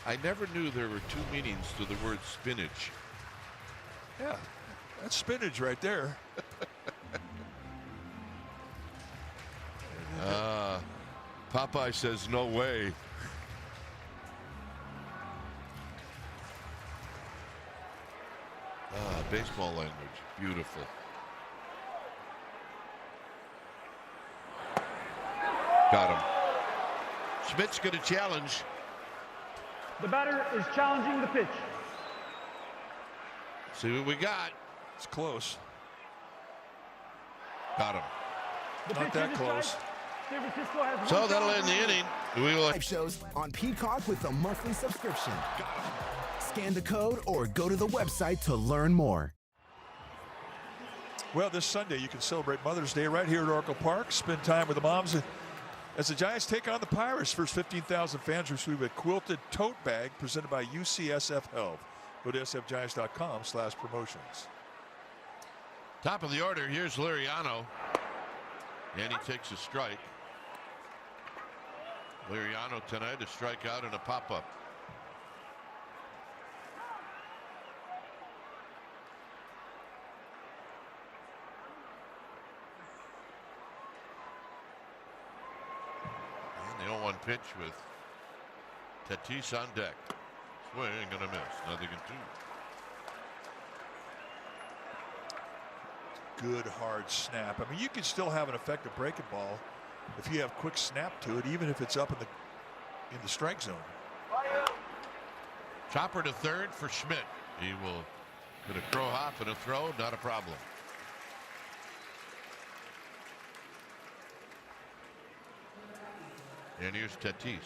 I never knew there were 2 meanings to the word spinach. Yeah, that's spinach right there. Popeye says no way. Baseball language, beautiful. Got him. Schmidt's going to challenge. The batter is challenging the pitch. See what we got. It's close. Got him. The Not pitch that is close. San Francisco has So that'll end the inning. We will. Live shows on Peacock with a monthly subscription. Scan the code or go to the website to learn more. Well, this Sunday you can celebrate Mother's Day right here at Oracle Park. Spend time with the moms as the Giants take on the Pirates. First 15,000 fans receive a quilted tote bag presented by UCSF Health. Go to sfgiants.com/promotions. Top of the order, here's Liriano. And he takes a strike. Liriano tonight, a strikeout and a pop-up. And the 0-1 pitch with Tatis on deck. Swing, gonna miss. Nothing in 2. Good hard snap. I mean, you can still have an effective breaking ball if you have quick snap to it, even if it's up in the strike zone. Chopper to third for Schmidt. He will put a crow hop and a throw, not a problem. And here's Tatis.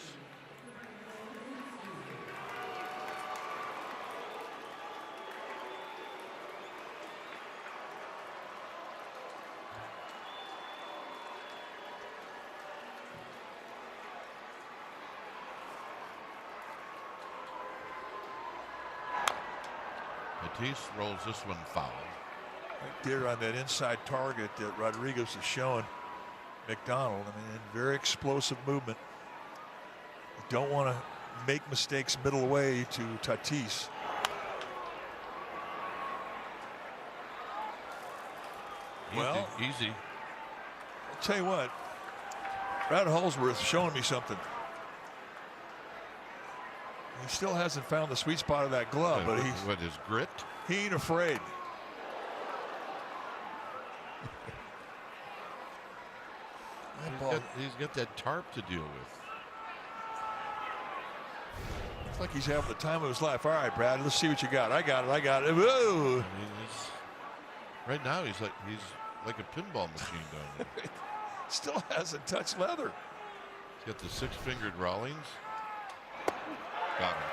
Tatis rolls this one foul. Right there on that inside target that Rodriguez is showing McDonald. I mean, very explosive movement. You don't want to make mistakes middle way to Tatis. Well, easy. I'll tell you what, Brad Holsworth showing me something. He still hasn't found the sweet spot of that glove, but he's what, his grit? He ain't afraid. He's got that tarp to deal with. It's like he's having the time of his life. All right, Brad, let's see what you got. I got it. Whoa. I mean, right now he's like a pinball machine down there. Still hasn't touched leather. He's got the 6-fingered Rawlings. Got him.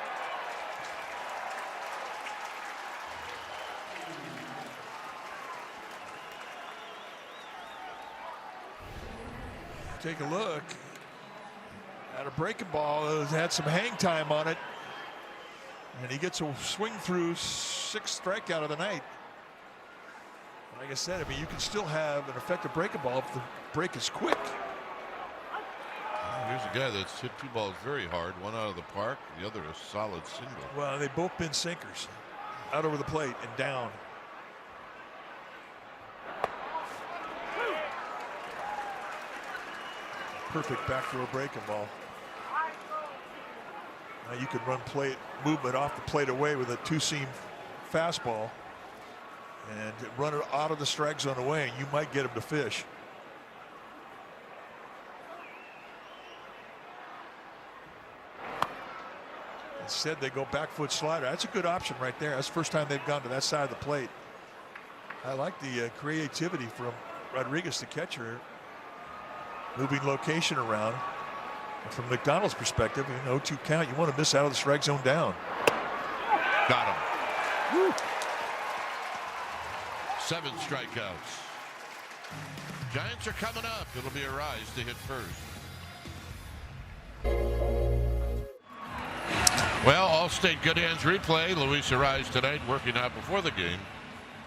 Take a look at a breaking ball. It had some hang time on it, and he gets a swing through 6th strikeout of the night. Like I said, I mean, you can still have an effective breaking ball if the break is quick. Here's a guy that's hit 2 balls very hard, one out of the park, the other a solid single. Well, they've both been sinkers, out over the plate and down. Perfect back row breaking ball. Now you can run plate movement off the plate away with a 2-seam fastball and run it out of the strike zone away, and you might get him to fish. Instead, they go back foot slider. That's a good option right there. That's the first time they've gone to that side of the plate. I like the creativity from Rodriguez, the catcher, moving location around. And from McDonald's perspective, 0-2 count. You want to miss out of the strike zone down. Got him. Woo. 7 strikeouts. Giants are coming up. It'll be a rise to hit first. Well, Allstate Good Hands replay. Luis Arraez tonight working out before the game.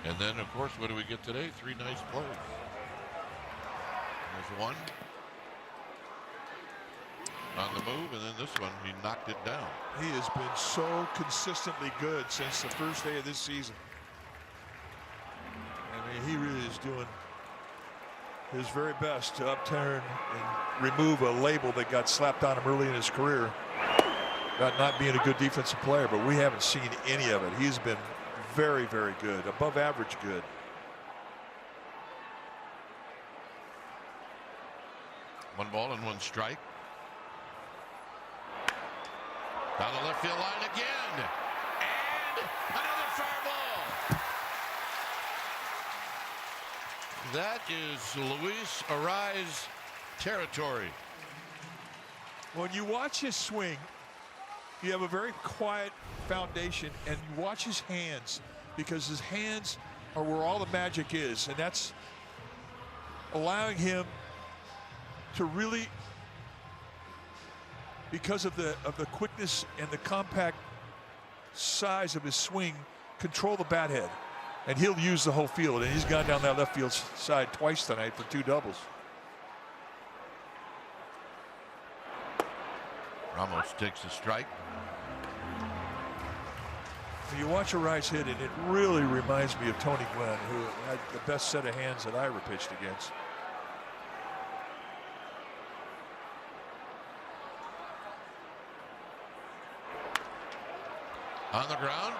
And then, of course, what do we get today? 3 nice plays. There's one. On the move, and then this one, he knocked it down. He has been so consistently good since the first day of this season. I mean, he really is doing his very best to upturn and remove a label that got slapped on him early in his career about not being a good defensive player, but we haven't seen any of it. He's been very, very good, above average good. One ball and 1 strike. Down the left field line again. And another foul ball. That is Luis Arraez territory. When you watch his swing, you have a very quiet foundation, and you watch his hands, because his hands are where all the magic is, and that's allowing him to really, because of the quickness and the compact size of his swing, control the bat head. And he'll use the whole field, and he's gone down that left field side twice tonight for 2 doubles. Ramos takes a strike. You watch Arise hit, and it really reminds me of Tony Gwynn, who had the best set of hands that I ever pitched against. On the ground,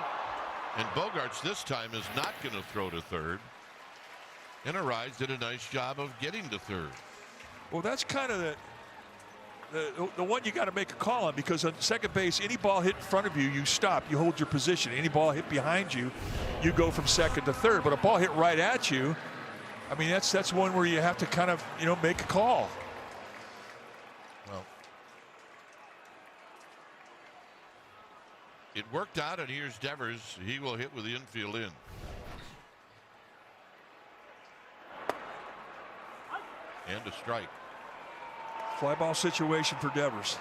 and Bogarts this time is not going to throw to third. And Arise did a nice job of getting to third. Well, that's kind of the one you got to make a call on, because on second base, any ball hit in front of you, you stop, you hold your position. Any ball hit behind you, you go from second to third. But a ball hit right at you, I mean, that's one where you have to kind of, make a call. Well, it worked out, and here's Devers. He will hit with the infield in. And a strike. Fly ball situation for Devers.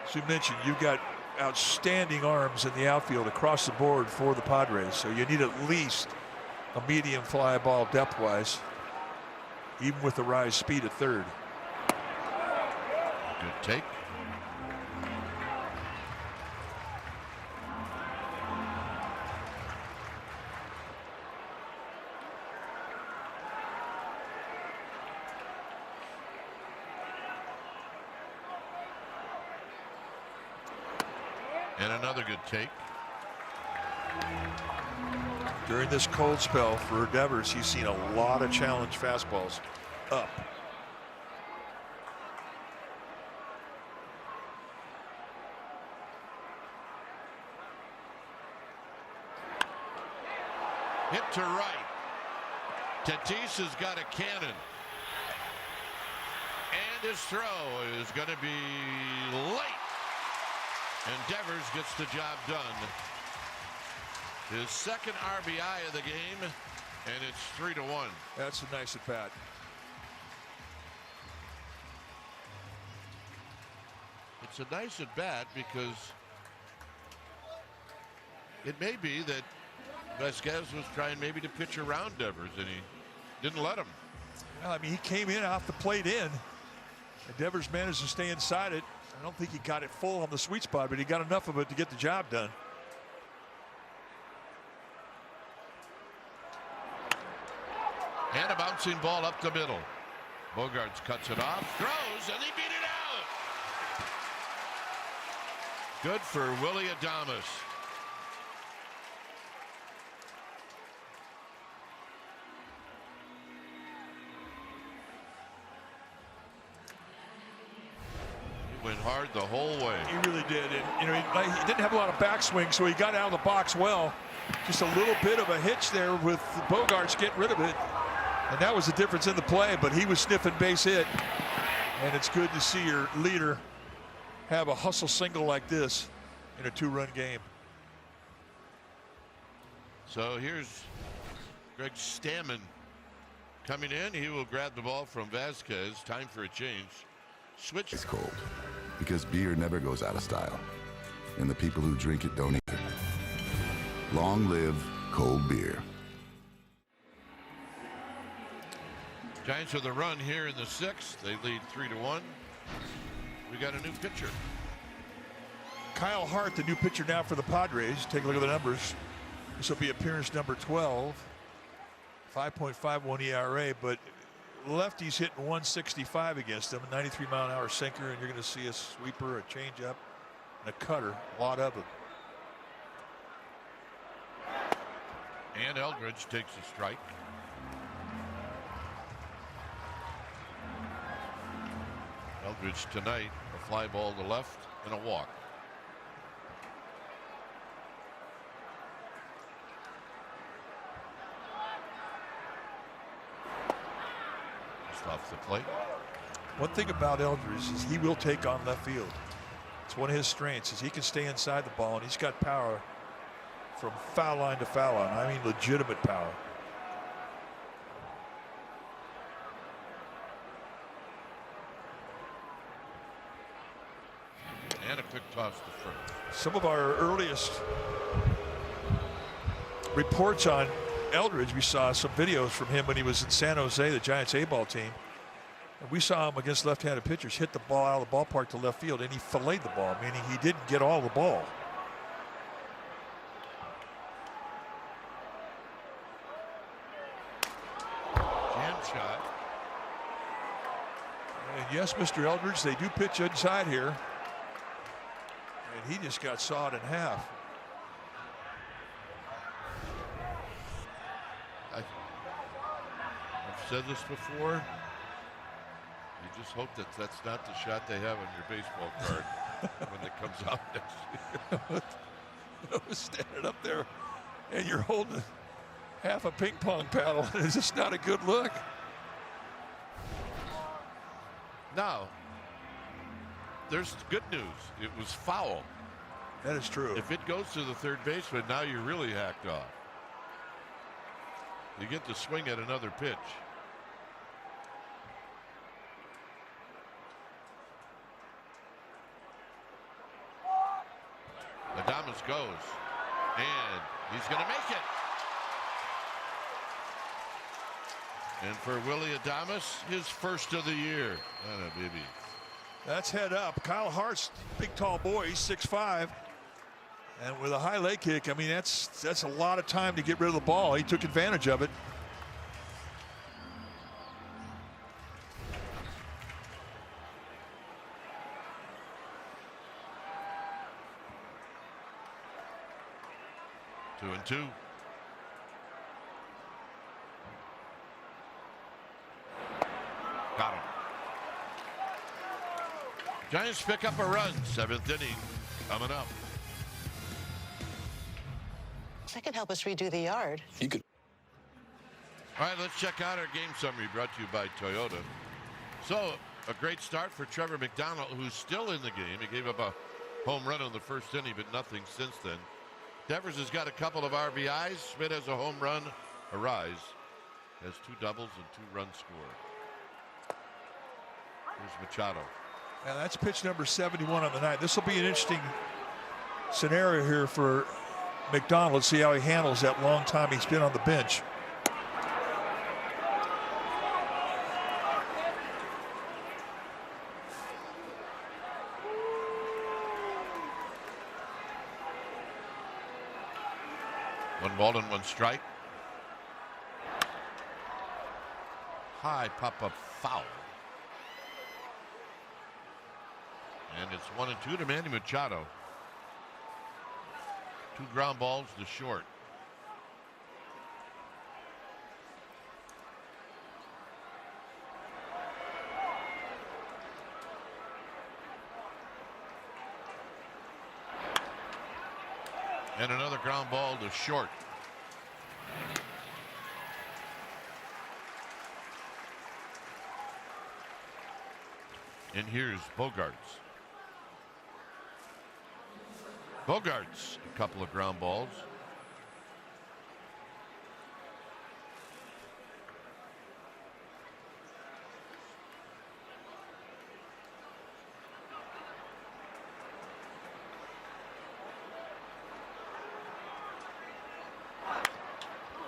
As you mentioned, you've got outstanding arms in the outfield across the board for the Padres, so you need at least a medium fly ball depth-wise, even with the rise speed at third. Good take. And another good take. During this cold spell for Devers, he's seen a lot of challenge fastballs up. Hit to right. Tatis has got a cannon. And his throw is going to be late. And Devers gets the job done. His second RBI of the game, and it's 3-1. That's a nice at bat. It's a nice at bat because it may be that Vasquez was trying maybe to pitch around Devers, and he didn't let him. Well, I mean, he came in off the plate in, and Devers managed to stay inside it. I don't think he got it full on the sweet spot, but he got enough of it to get the job done. And a bouncing ball up the middle. Bogarts cuts it off, throws, and he beat it out. Good for Willie Adames. Went hard the whole way. He really did. And he didn't have a lot of backswing, so he got out of the box well. Just a little bit of a hitch there with Bogarts getting rid of it. And that was the difference in the play, but he was sniffing base hit. And it's good to see your leader have a hustle single like this in a 2-run game. So here's Greg Stammen coming in. He will grab the ball from Vasquez. Time for a change. Switch. It's cold because beer never goes out of style, and the people who drink it don't either. Long live cold beer. Giants with a run here in the 6th. They lead 3-1. We got a new pitcher. Kyle Hart, the new pitcher now for the Padres. Take a look at the numbers. This will be appearance number 12. 5.51 ERA, but lefties hitting 165 against them, a 93-mile-an-hour sinker, and you're going to see a sweeper, a changeup, and a cutter, a lot of them. And Eldridge takes a strike. Eldridge tonight, a fly ball to left and a walk. Just off the plate. One thing about Eldridge is he will take on left field. It's one of his strengths is he can stay inside the ball, and he's got power from foul line to foul line. I mean legitimate power. And a quick toss to first. Some of our earliest reports on Eldridge, we saw some videos from him when he was in San Jose, the Giants A-ball team. And we saw him against left-handed pitchers hit the ball out of the ballpark to left field, and he filleted the ball, meaning he didn't get all the ball. Jam shot. And yes, Mr. Eldridge, they do pitch inside here. And he just got sawed in half. I've said this before. You just hope that that's not the shot they have on your baseball card when it comes out next year. Standing up there and you're holding half a ping pong paddle. It's just not a good look. Now, there's good news. It was foul. That is true. If it goes to the third baseman, now you're really hacked off. You get to swing at another pitch. Adames goes, and he's going to make it. And for Willie Adames, his first of the year. Atta baby. That's head up. Kyle Hart's big tall boy. He's 6'5". And with a high leg kick, I mean, that's a lot of time to get rid of the ball. He took advantage of it. Two and two. Got him. Giants pick up a run. 7th inning coming up. That could help us redo the yard. You could. All right, let's check out our game summary brought to you by Toyota. So, a great start for Trevor McDonald, who's still in the game. He gave up a home run in the first inning, but nothing since then. Devers has got a couple of RBIs. Schmidt has a home run. Arise has 2 doubles and 2 runs scored. Here's Machado. And that's pitch number 71 on the night. This will be an interesting scenario here for McDonald. Let's see how he handles that long time he's been on the bench. One ball and 1 strike. High pop-up foul. And it's 1-2 to Manny Machado. 2 ground balls to short. And another ground ball to short. And here's Bogarts. Bogarts, a couple of ground balls.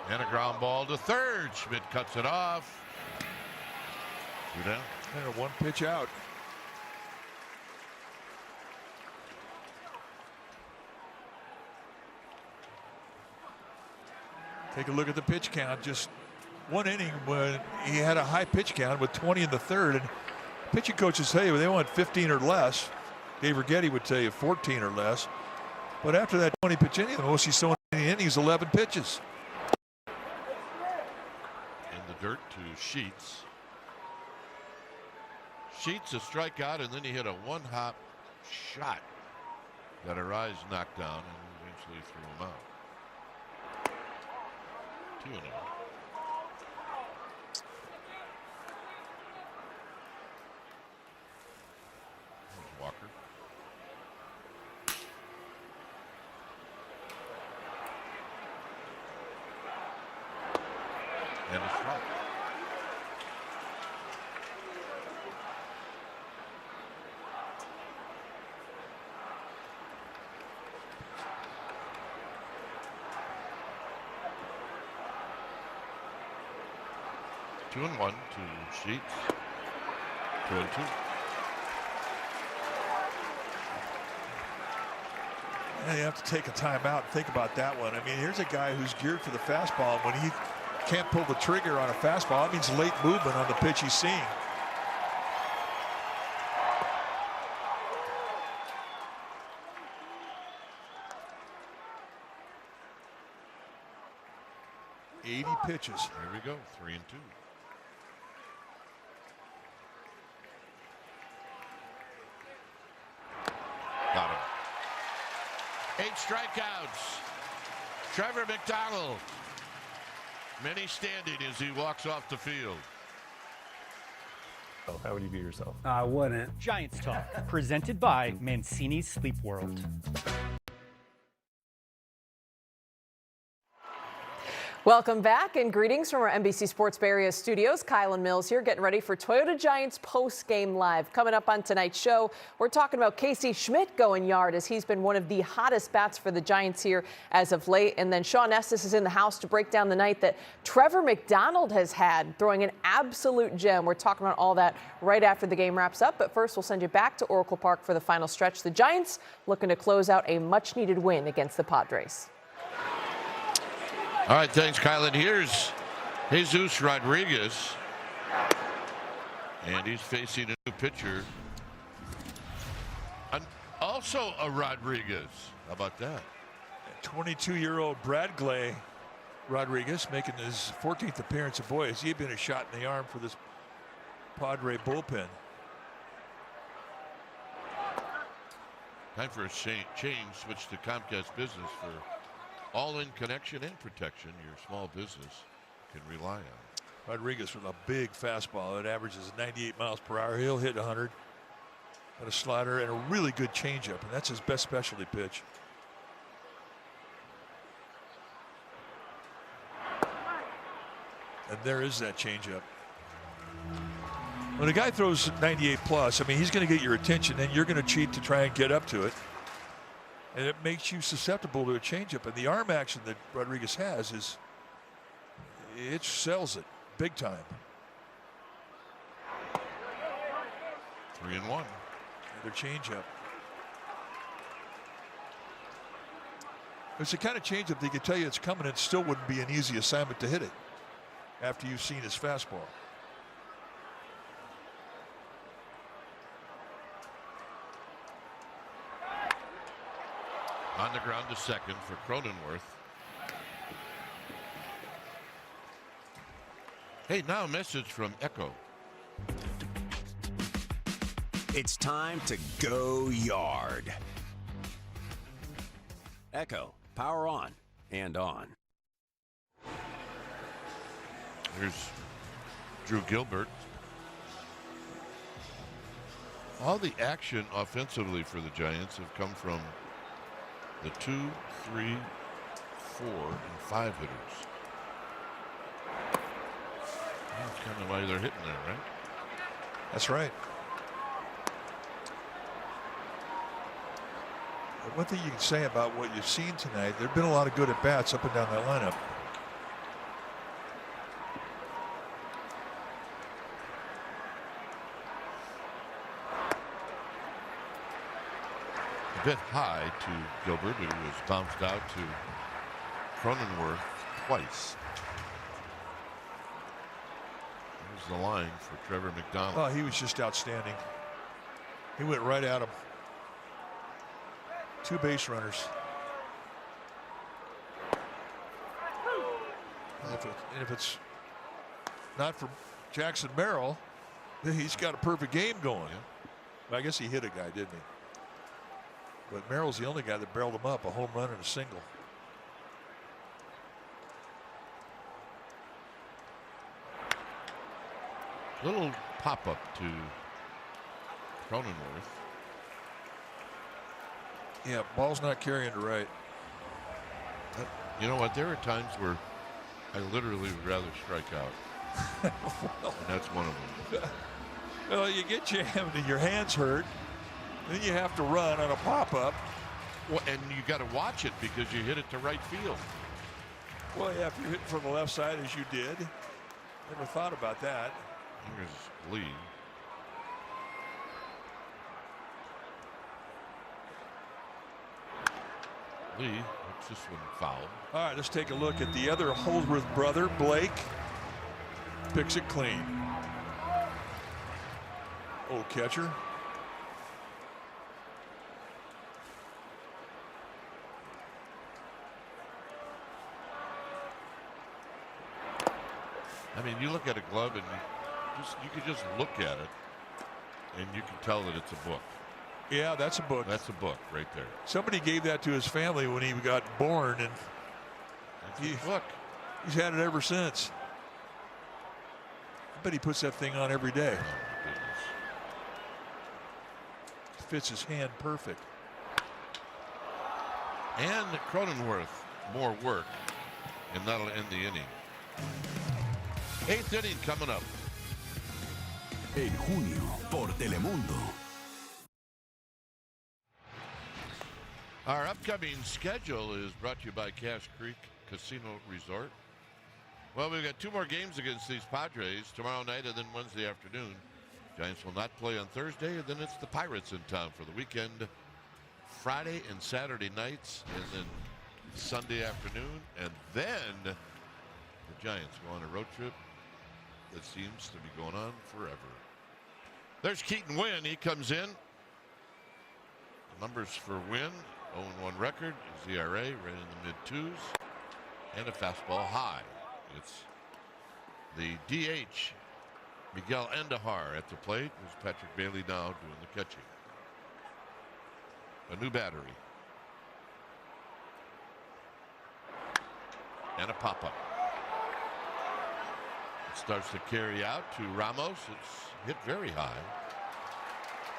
And a ground ball to third. Schmidt cuts it off. 2 down. And 1 pitch out. Take a look at the pitch count. Just 1 inning when he had a high pitch count with 20 in the third. And pitching coaches tell you they want 15 or less. Dave Righetti would tell you 14 or less. But after that 20 pitch inning, the most he's thrown in the inning is 11 pitches. In the dirt to Sheets. Sheets a strikeout, and then he hit a 1-hop shot that Arise knocked down and eventually threw him out. 2-0. And a strike. Two and one to Sheets. 2-2. Yeah, you have to take a timeout and think about that one. I mean, here's a guy who's geared for the fastball. When he can't pull the trigger on a fastball, it means late movement on the pitch he's seeing. Pitches. Here we go. 3-2. Got him. 8 strikeouts. Trevor McDonald. Many standing as he walks off the field. How would you view yourself? I wouldn't. Giants Talk, presented by Mancini's Sleep World. Welcome back and greetings from our NBC Sports Bay Area studios. Kylan Mills here, getting ready for Toyota Giants post-game live. Coming up on tonight's show, we're talking about Casey Schmidt going yard as he's been one of the hottest bats for the Giants here as of late. And then Sean Estes is in the house to break down the night that Trevor McDonald has had, throwing an absolute gem. We're talking about all that right after the game wraps up. But first, we'll send you back to Oracle Park for the final stretch. The Giants looking to close out a much-needed win against the Padres. All right, thanks, Kylan. Here's Jesus Rodriguez. And he's facing a new pitcher. And also a Rodriguez. How about that? 22-year-old Brad Glay Rodriguez making his 14th appearance. And boy, has he been a shot in the arm for this Padre bullpen. Time for a change. Switch to Comcast Business for all-in connection and protection your small business can rely on. Rodriguez with a big fastball that averages 98 miles per hour. He'll hit 100. Got a slider and a really good changeup, and that's his best specialty pitch. And there is that changeup. When a guy throws 98 plus, I mean, he's going to get your attention, and you're going to cheat to try and get up to it. And it makes you susceptible to a changeup. And the arm action that Rodriguez has is, it sells it big time. 3-1. Another changeup. It's the kind of changeup they could tell you it's coming, and it still wouldn't be an easy assignment to hit it after you've seen his fastball. On the ground to second for Cronenworth. Hey, now a message from Echo. It's time to go yard. Echo, power on and on. Here's Drew Gilbert. All the action offensively for the Giants have come from the 2, 3, 4, and 5 hitters. That's kind of why they're hitting there, right? That's right. But one thing you can say about what you've seen tonight, there have been a lot of good at bats up and down that lineup. Bit high to Gilbert, who was bounced out to Cronenworth twice. There's the line for Trevor McDonald. Oh, he was just outstanding. He went right at him. 2 base runners. And if it's not for Jackson Merrill, he's got a perfect game going. Yeah. I guess he hit a guy, didn't he? But Merrill's the only guy that barreled him up, a home run and a single. Little pop-up to Cronenworth. Yeah, ball's not carrying to right. You know what? There are times where I literally would rather strike out. And that's one of them. Well, you get jammed and your hands hurt. Then you have to run on a pop-up. Well, and you got to watch it because you hit it to right field. Well, yeah, if you're hitting from the left side as you did. Never thought about that. Here's Lee. Lee hits this one foul. All right, let's take a look at the other Holdworth brother, Blake. Picks it clean. Old catcher. I mean, you look at a glove and you can just look at it and you can tell that it's a book. Yeah, that's a book. That's a book right there. Somebody gave that to his family when he got born, and he's had it ever since. I bet he puts that thing on every day. Oh, my goodness. Fits his hand perfect. And Cronenworth, more work, and that'll end the inning. 8th inning coming up. En junio, por Telemundo. Our upcoming schedule is brought to you by Cache Creek Casino Resort. Well, we've got 2 more games against these Padres tomorrow night and then Wednesday afternoon. Giants will not play on Thursday, and then it's the Pirates in town for the weekend. Friday and Saturday nights, and then Sunday afternoon, and then the Giants go on a road trip that seems to be going on forever. There's Keaton Wynn. He comes in. The numbers for Wynn: 0-1 record, his ERA right in the mid-2s, and a fastball high. It's the DH, Miguel Andujar, at the plate. There's Patrick Bailey now doing the catching. A new battery. And a pop-up. It starts to carry out to Ramos. It's hit very high.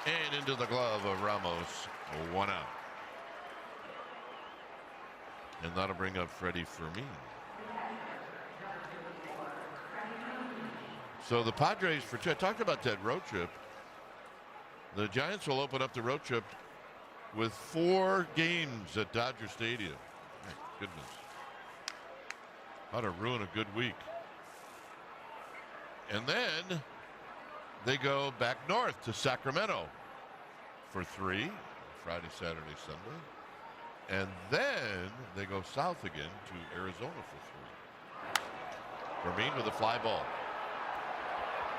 And into the glove of Ramos. 1 out. And that'll bring up Freddie Fermin. So the Padres, I talked about that road trip. The Giants will open up the road trip with 4 games at Dodger Stadium. My goodness. How to ruin a good week. And then they go back north to Sacramento for 3, Friday, Saturday, Sunday. And then they go south again to Arizona for 3. Fermin with a fly ball.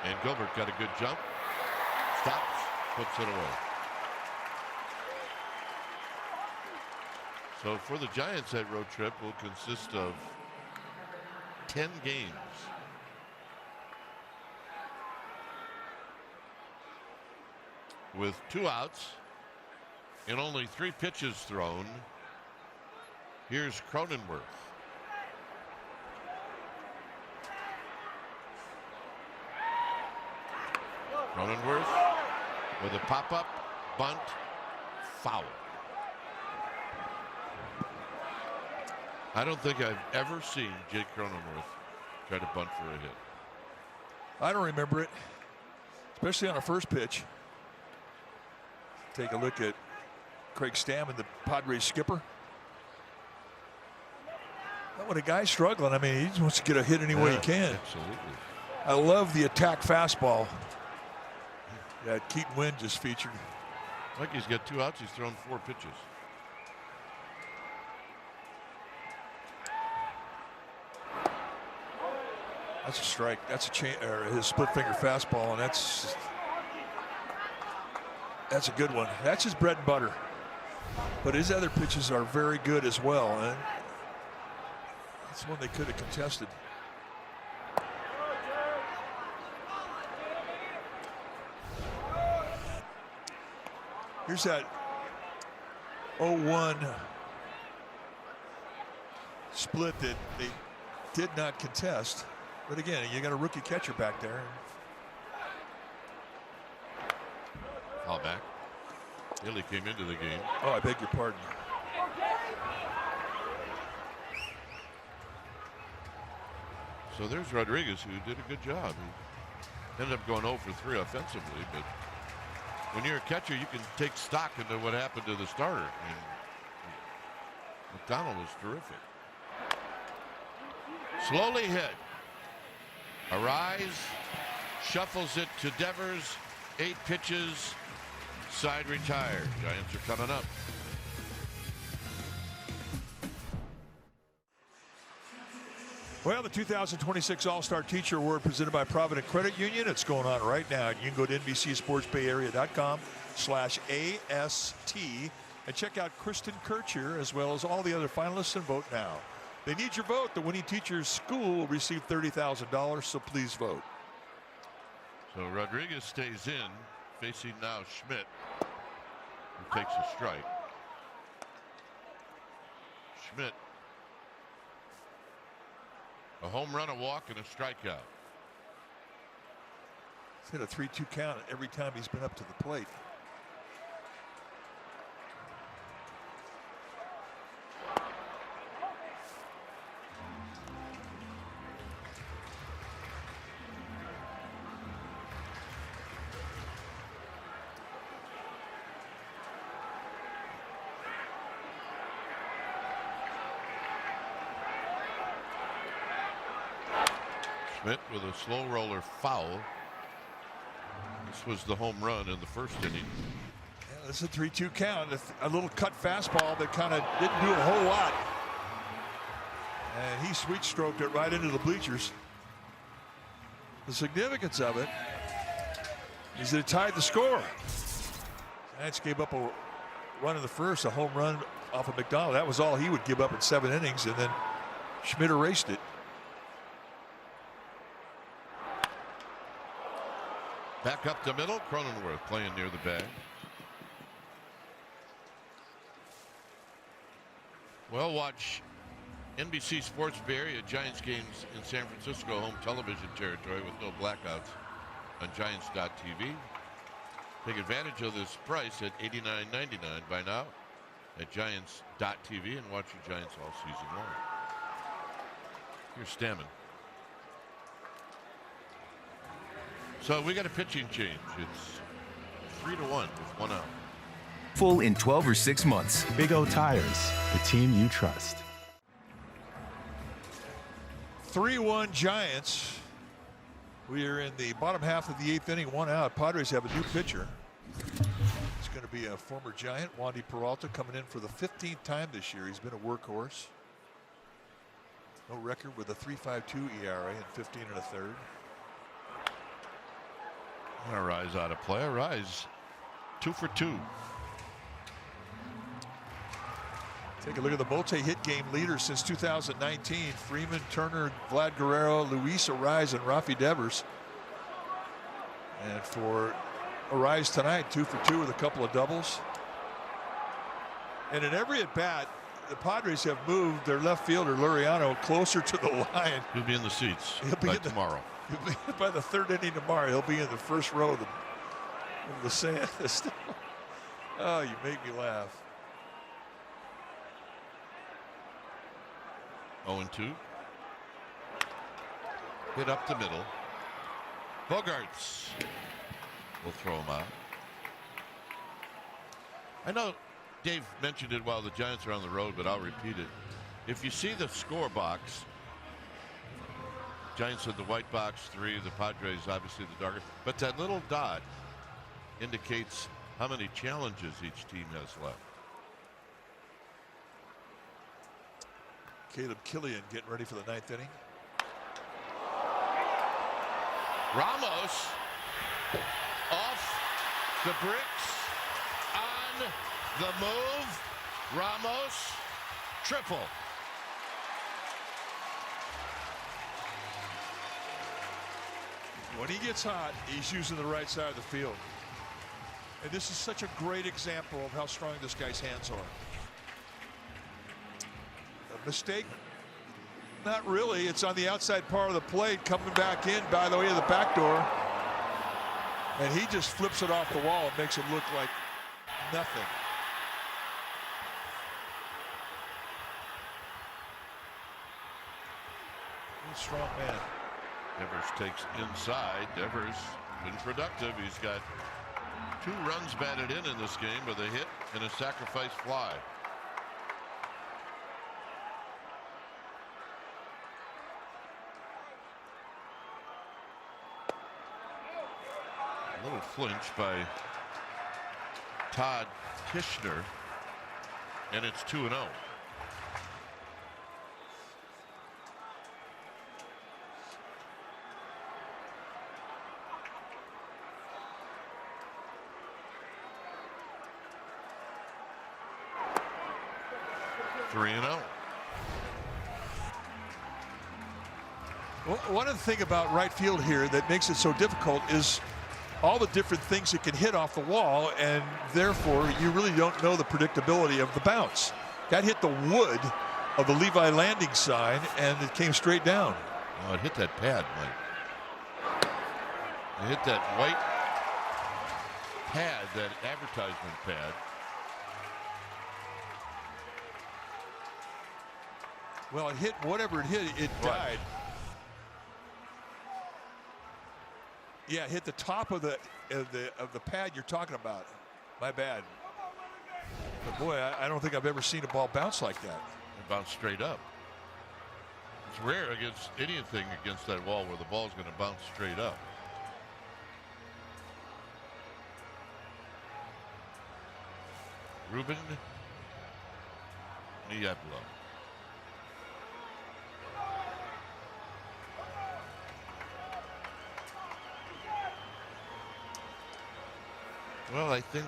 And Gilbert got a good jump. Stops, puts it away. So for the Giants, that road trip will consist of 10 games. With 2 outs and only 3 pitches thrown. Here's Cronenworth. Cronenworth with a pop-up, bunt, foul. I don't think I've ever seen Jake Cronenworth try to bunt for a hit. I don't remember it, especially on a first pitch. Take a look at Craig Stammen, the Padres skipper. When a guy's struggling, I mean, he just wants to get a hit any way he can. Absolutely. I love the attack fastball. Yeah, Keaton Wynn just featured. Like he's got 2 outs, he's thrown 4 pitches. That's a strike. That's his split finger fastball, and that's a good one. That's his bread and butter. But his other pitches are very good as well, and that's one they could have contested. Here's that 0-1 split that they did not contest. But again, you got a rookie catcher back there. Foul back. Hilly came into the game. Oh, I beg your pardon. So there's Rodriguez, who did a good job. He ended up going 0 for 3 offensively, but when you're a catcher, you can take stock into what happened to the starter. And McDonald was terrific. Slowly hit. Arise, shuffles it to Devers. 8 pitches, side retired. Giants are coming up. Well, the 2026 All-Star Teacher Award presented by Provident Credit Union. It's going on right now. You can go to NBCSportsBayArea.com/AST and check out Kristen Kircher as well as all the other finalists and vote now. They need your vote. The winning teacher's school will receive $30,000, so please vote. So Rodriguez stays in, facing now Schmidt, who takes a strike. Schmidt, a home run, a walk, and a strikeout. He's hit a 3-2 count every time he's been up to the plate. Schmidt with a slow roller foul. This was the home run in the first inning. Yeah, this is a 3-2 count. A little cut fastball that kind of didn't do a whole lot. And he sweet stroked it right into the bleachers. The significance of it is that it tied the score. Giants gave up a run in the first, a home run off of McDonald. That was all he would give up in 7 innings, and then Schmidt erased it. Back up the middle, Cronenworth playing near the bag. Well, watch NBC Sports Bay Area Giants games in San Francisco home television territory with no blackouts on Giants.tv. Take advantage of this price at $89.99 by now at Giants.tv and watch your Giants all season long. Here's Stammen. So we got a pitching change. It's 3-1 with 1 out. Full in 12 or 6 months. Big O Tires, the team you trust. 3-1 Giants. We are in the bottom half of the 8th inning, 1 out. Padres have a new pitcher. It's going to be a former Giant, Wandy Peralta, coming in for the 15th time this year. He's been a workhorse. No record with a 3.52 ERA and 15 1/3. Arise out of play. Arise 2 for 2. Take a look at the multi-hit game leaders since 2019. Freeman, Turner, Vlad Guerrero, Luis Arise, and Rafi Devers. And for Arise tonight, 2 for 2 with a couple of doubles. And in every at-bat, the Padres have moved their left fielder, Luriano, closer to the line. He'll be in the seats tomorrow. By the 3rd inning tomorrow, he'll be in the first row of the sand. Oh, you make me laugh. 0-2. Hit up the middle. Bogarts will throw him out. I know Dave mentioned it while the Giants are on the road, but I'll repeat it. If you see the score box, Giants had the white box 3, the Padres obviously the darker, but that little dot indicates how many challenges each team has left. Caleb Killian getting ready for the 9th inning. Ramos off the bricks, on the move. Ramos triple. When he gets hot, he's using the right side of the field. And this is such a great example of how strong this guy's hands are. A mistake? Not really. It's on the outside part of the plate, coming back in by the way of the back door. And he just flips it off the wall and makes it look like nothing. strong man. Devers takes inside. Devers been productive. He's got 2 runs batted in this game with a hit and a sacrifice fly. A little flinch by Todd Tishner, and it's 2-0. One of the things about right field here that makes it so difficult is all the different things it can hit off the wall, and therefore you really don't know the predictability of the bounce. That hit the wood of the Levi landing sign, and it came straight down. Oh, it hit that pad, Mike. It hit that white pad, that advertisement pad. Well, it hit whatever it hit, it died. Yeah, it hit the top of the pad you're talking about. My bad. But boy, I don't think I've ever seen a ball bounce like that. It bounced straight up. It's rare against anything against that wall where the ball's going to bounce straight up. Ruben Niebla. Well, I think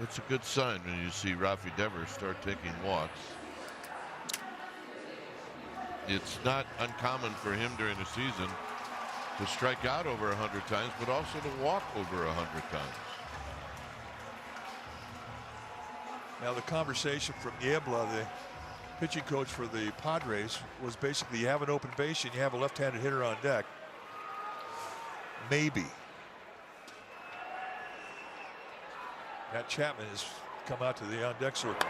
it's a good sign when you see Rafi Devers start taking walks. It's not uncommon for him during the season to strike out over 100 times, but also to walk over 100 times. Now the conversation from Niebla, the pitching coach for the Padres, was basically you have an open base and you have a left-handed hitter on deck. Maybe. Matt Chapman has come out to the on-deck circle.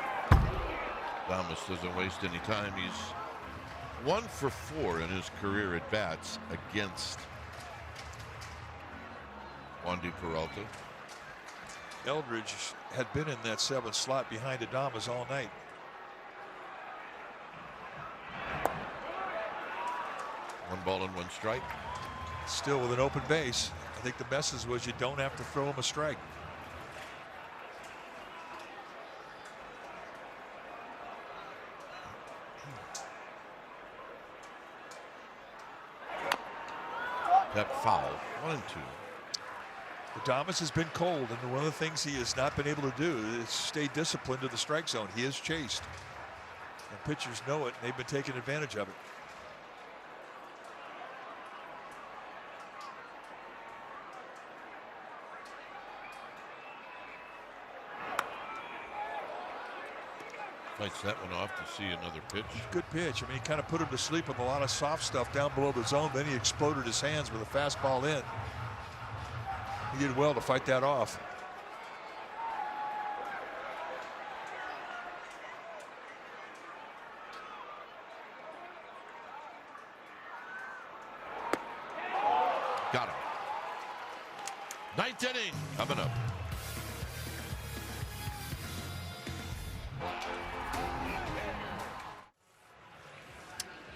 Thomas doesn't waste any time. He's 1 for 4 in his career at bats against Wandy Peralta. Eldridge had been in that 7th slot behind Adames all night. One ball and 1 strike. Still with an open base. I think the message was you don't have to throw him a strike. That foul. 1-2. Adames has been cold, and one of the things he has not been able to do is stay disciplined to the strike zone. He is chased, and pitchers know it, and they've been taking advantage of it. Fights that one off to see another pitch. Good pitch. I mean, he kind of put him to sleep with a lot of soft stuff down below the zone. Then he exploded his hands with a fastball in. He did well to fight that off. Got him. 9th inning coming up.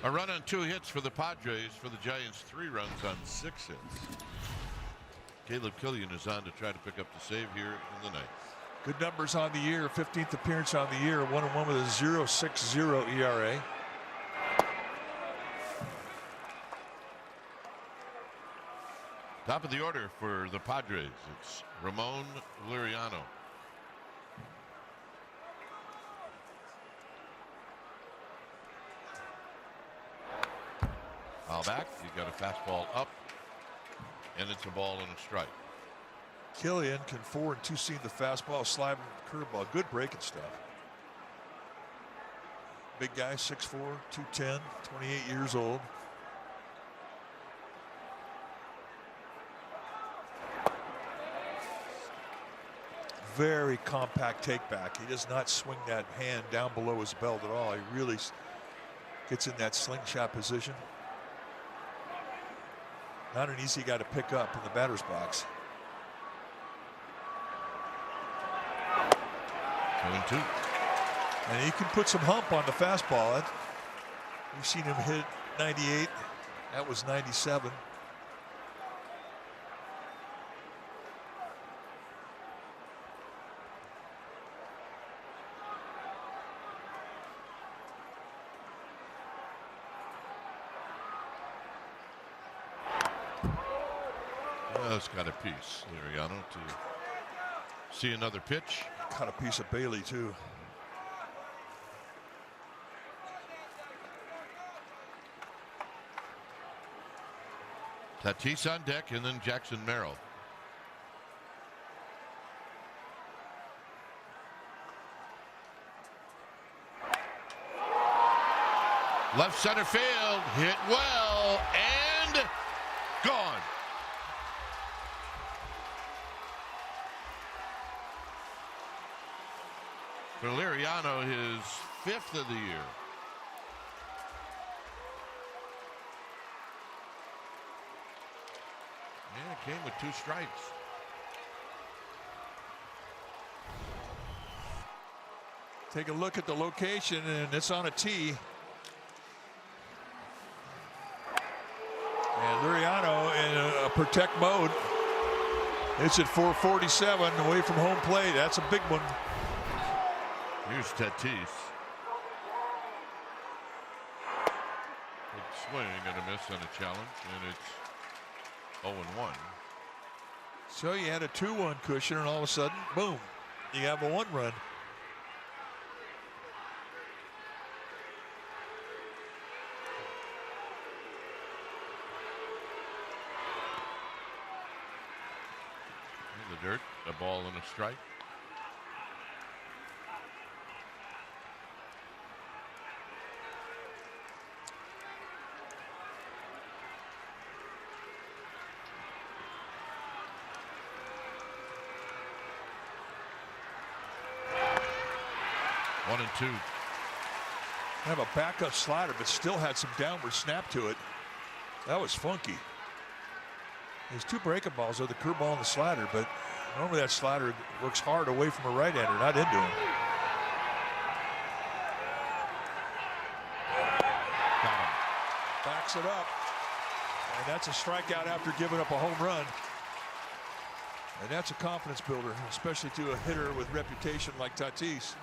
A run on 2 hits for the Padres. For the Giants, 3 runs on 6 hits. Caleb Killian is on to try to pick up the save here in the 9th. Good numbers on the year. 15th appearance on the year. 1-1 with a 0.60 ERA. Top of the order for the Padres. It's Ramon Liriano. Foul back. You got a fastball up, and it's a ball and a strike. Killian can 4 and 2 seam the fastball, slide curveball. Good breaking stuff. Big guy, 6'4", 210, 28 years old. Very compact take back. He does not swing that hand down below his belt at all. He really Gets in that slingshot position. Not an easy guy to pick up in the batter's box. 2-2. And he can put some hump on the fastball. We've seen him hit 98. That was 97. That's got a piece, Liriano, to see another pitch. Got a piece of Bailey, too. Tatis on deck, and then Jackson Merrill. Left center field, hit well, and gone. For Liriano, his 5th of the year. Yeah, it came with 2 strikes. Take a look at the location, and it's on a tee. And Liriano in a protect mode. It's at 447 away from home plate. That's a big one. Here's Tatis. Big swing and a miss on a challenge, and it's 0-1. So you had a 2-1 cushion, and all of a sudden, boom, you have a 1-run. In the dirt, a ball and a strike. One and two. Have a backup slider, but still had some downward snap to it. That was funky. There's 2 breaking balls, though, the curveball and the slider, but normally that slider works hard away from a right-hander, not into him. Got him. Backs it up. And that's a strikeout after giving up a home run. And that's a confidence builder, especially to a hitter with reputation like Tatis.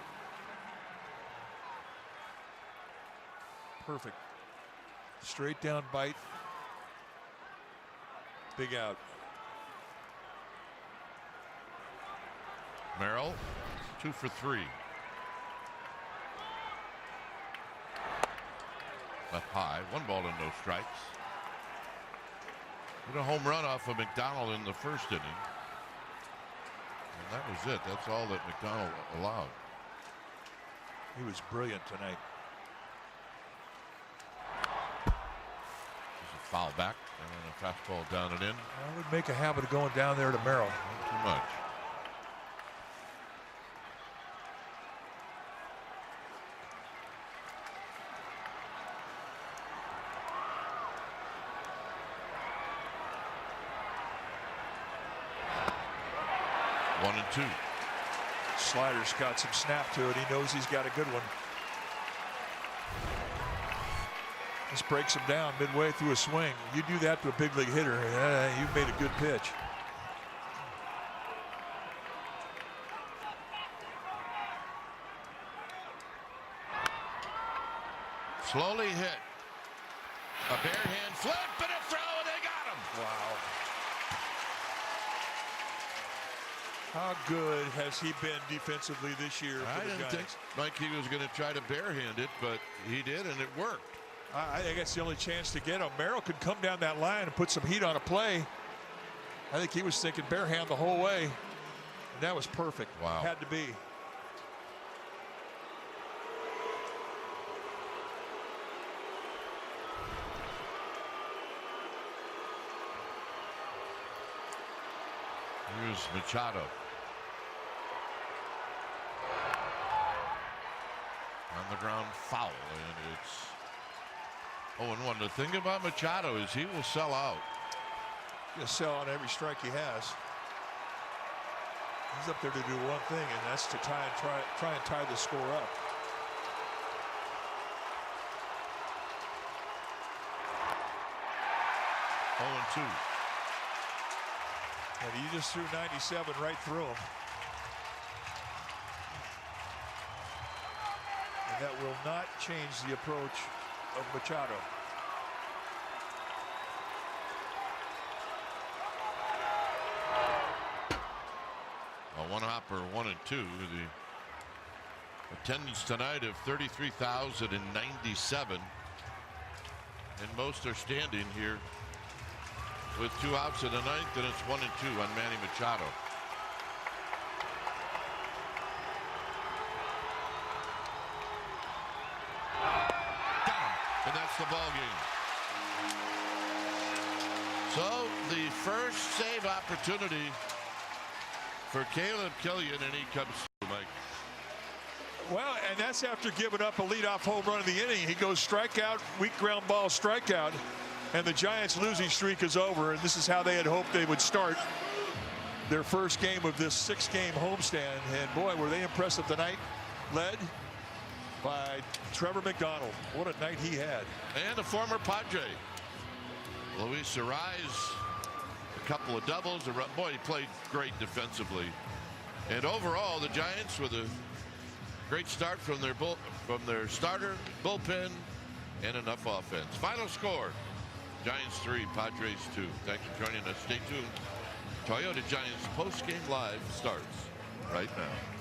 Perfect. Straight down bite. Big out. Merrill, 2 for 3. Up high, 1 ball and no strikes. Hit a home run off of McDonald in the 1st inning. And that was it. That's all that McDonald allowed. He was brilliant tonight. Foul back and a fastball down and in. I would make a habit of going down there to Merrill. Not too much. One and two. Slider's got some snap to it. He knows he's got a good one. This breaks him down midway through a swing. You do that to a big league hitter, you've made a good pitch. Slowly hit. A bare hand flip and a throw, and they got him. Wow. How good has he been defensively this year for the Giants? I didn't think like he was going to try to barehand it, but he did, and it worked. I think that's the only chance to get him. Merrill could come down that line and put some heat on a play. I think he was thinking bare hand the whole way. And that was perfect. Wow. Had to be. Here's Machado. On the ground, foul, and it's 0-1. The thing about Machado is he will sell out. He'll sell on every strike he has. He's up there to do one thing, and that's to try and tie the score up. And he just threw 97 right through him. And that will not change the approach of Machado. A one-hopper, 1 and 2. The attendance tonight of 33,097. And most are standing here with 2 outs in the ninth, and it's 1 and 2 on Manny Machado. And that's the ball game. So the first save opportunity for Caleb Killian, and he comes through, Mike. Well, and that's after giving up a leadoff home run in the inning. He goes strikeout, weak ground ball strikeout, and the Giants' losing streak is over. And this is how they had hoped they would start their first game of this 6-game homestand. And boy, were they impressive tonight, led by Trevor McDonald. What a night he had. And a former Padre, Luis Arise. A couple of doubles. Boy, he played great defensively. And overall, the Giants with a great start from their starter, bullpen, and enough offense. Final score, Giants 3, Padres 2. Thanks for joining us. Stay tuned. Toyota Giants post-game live starts right now.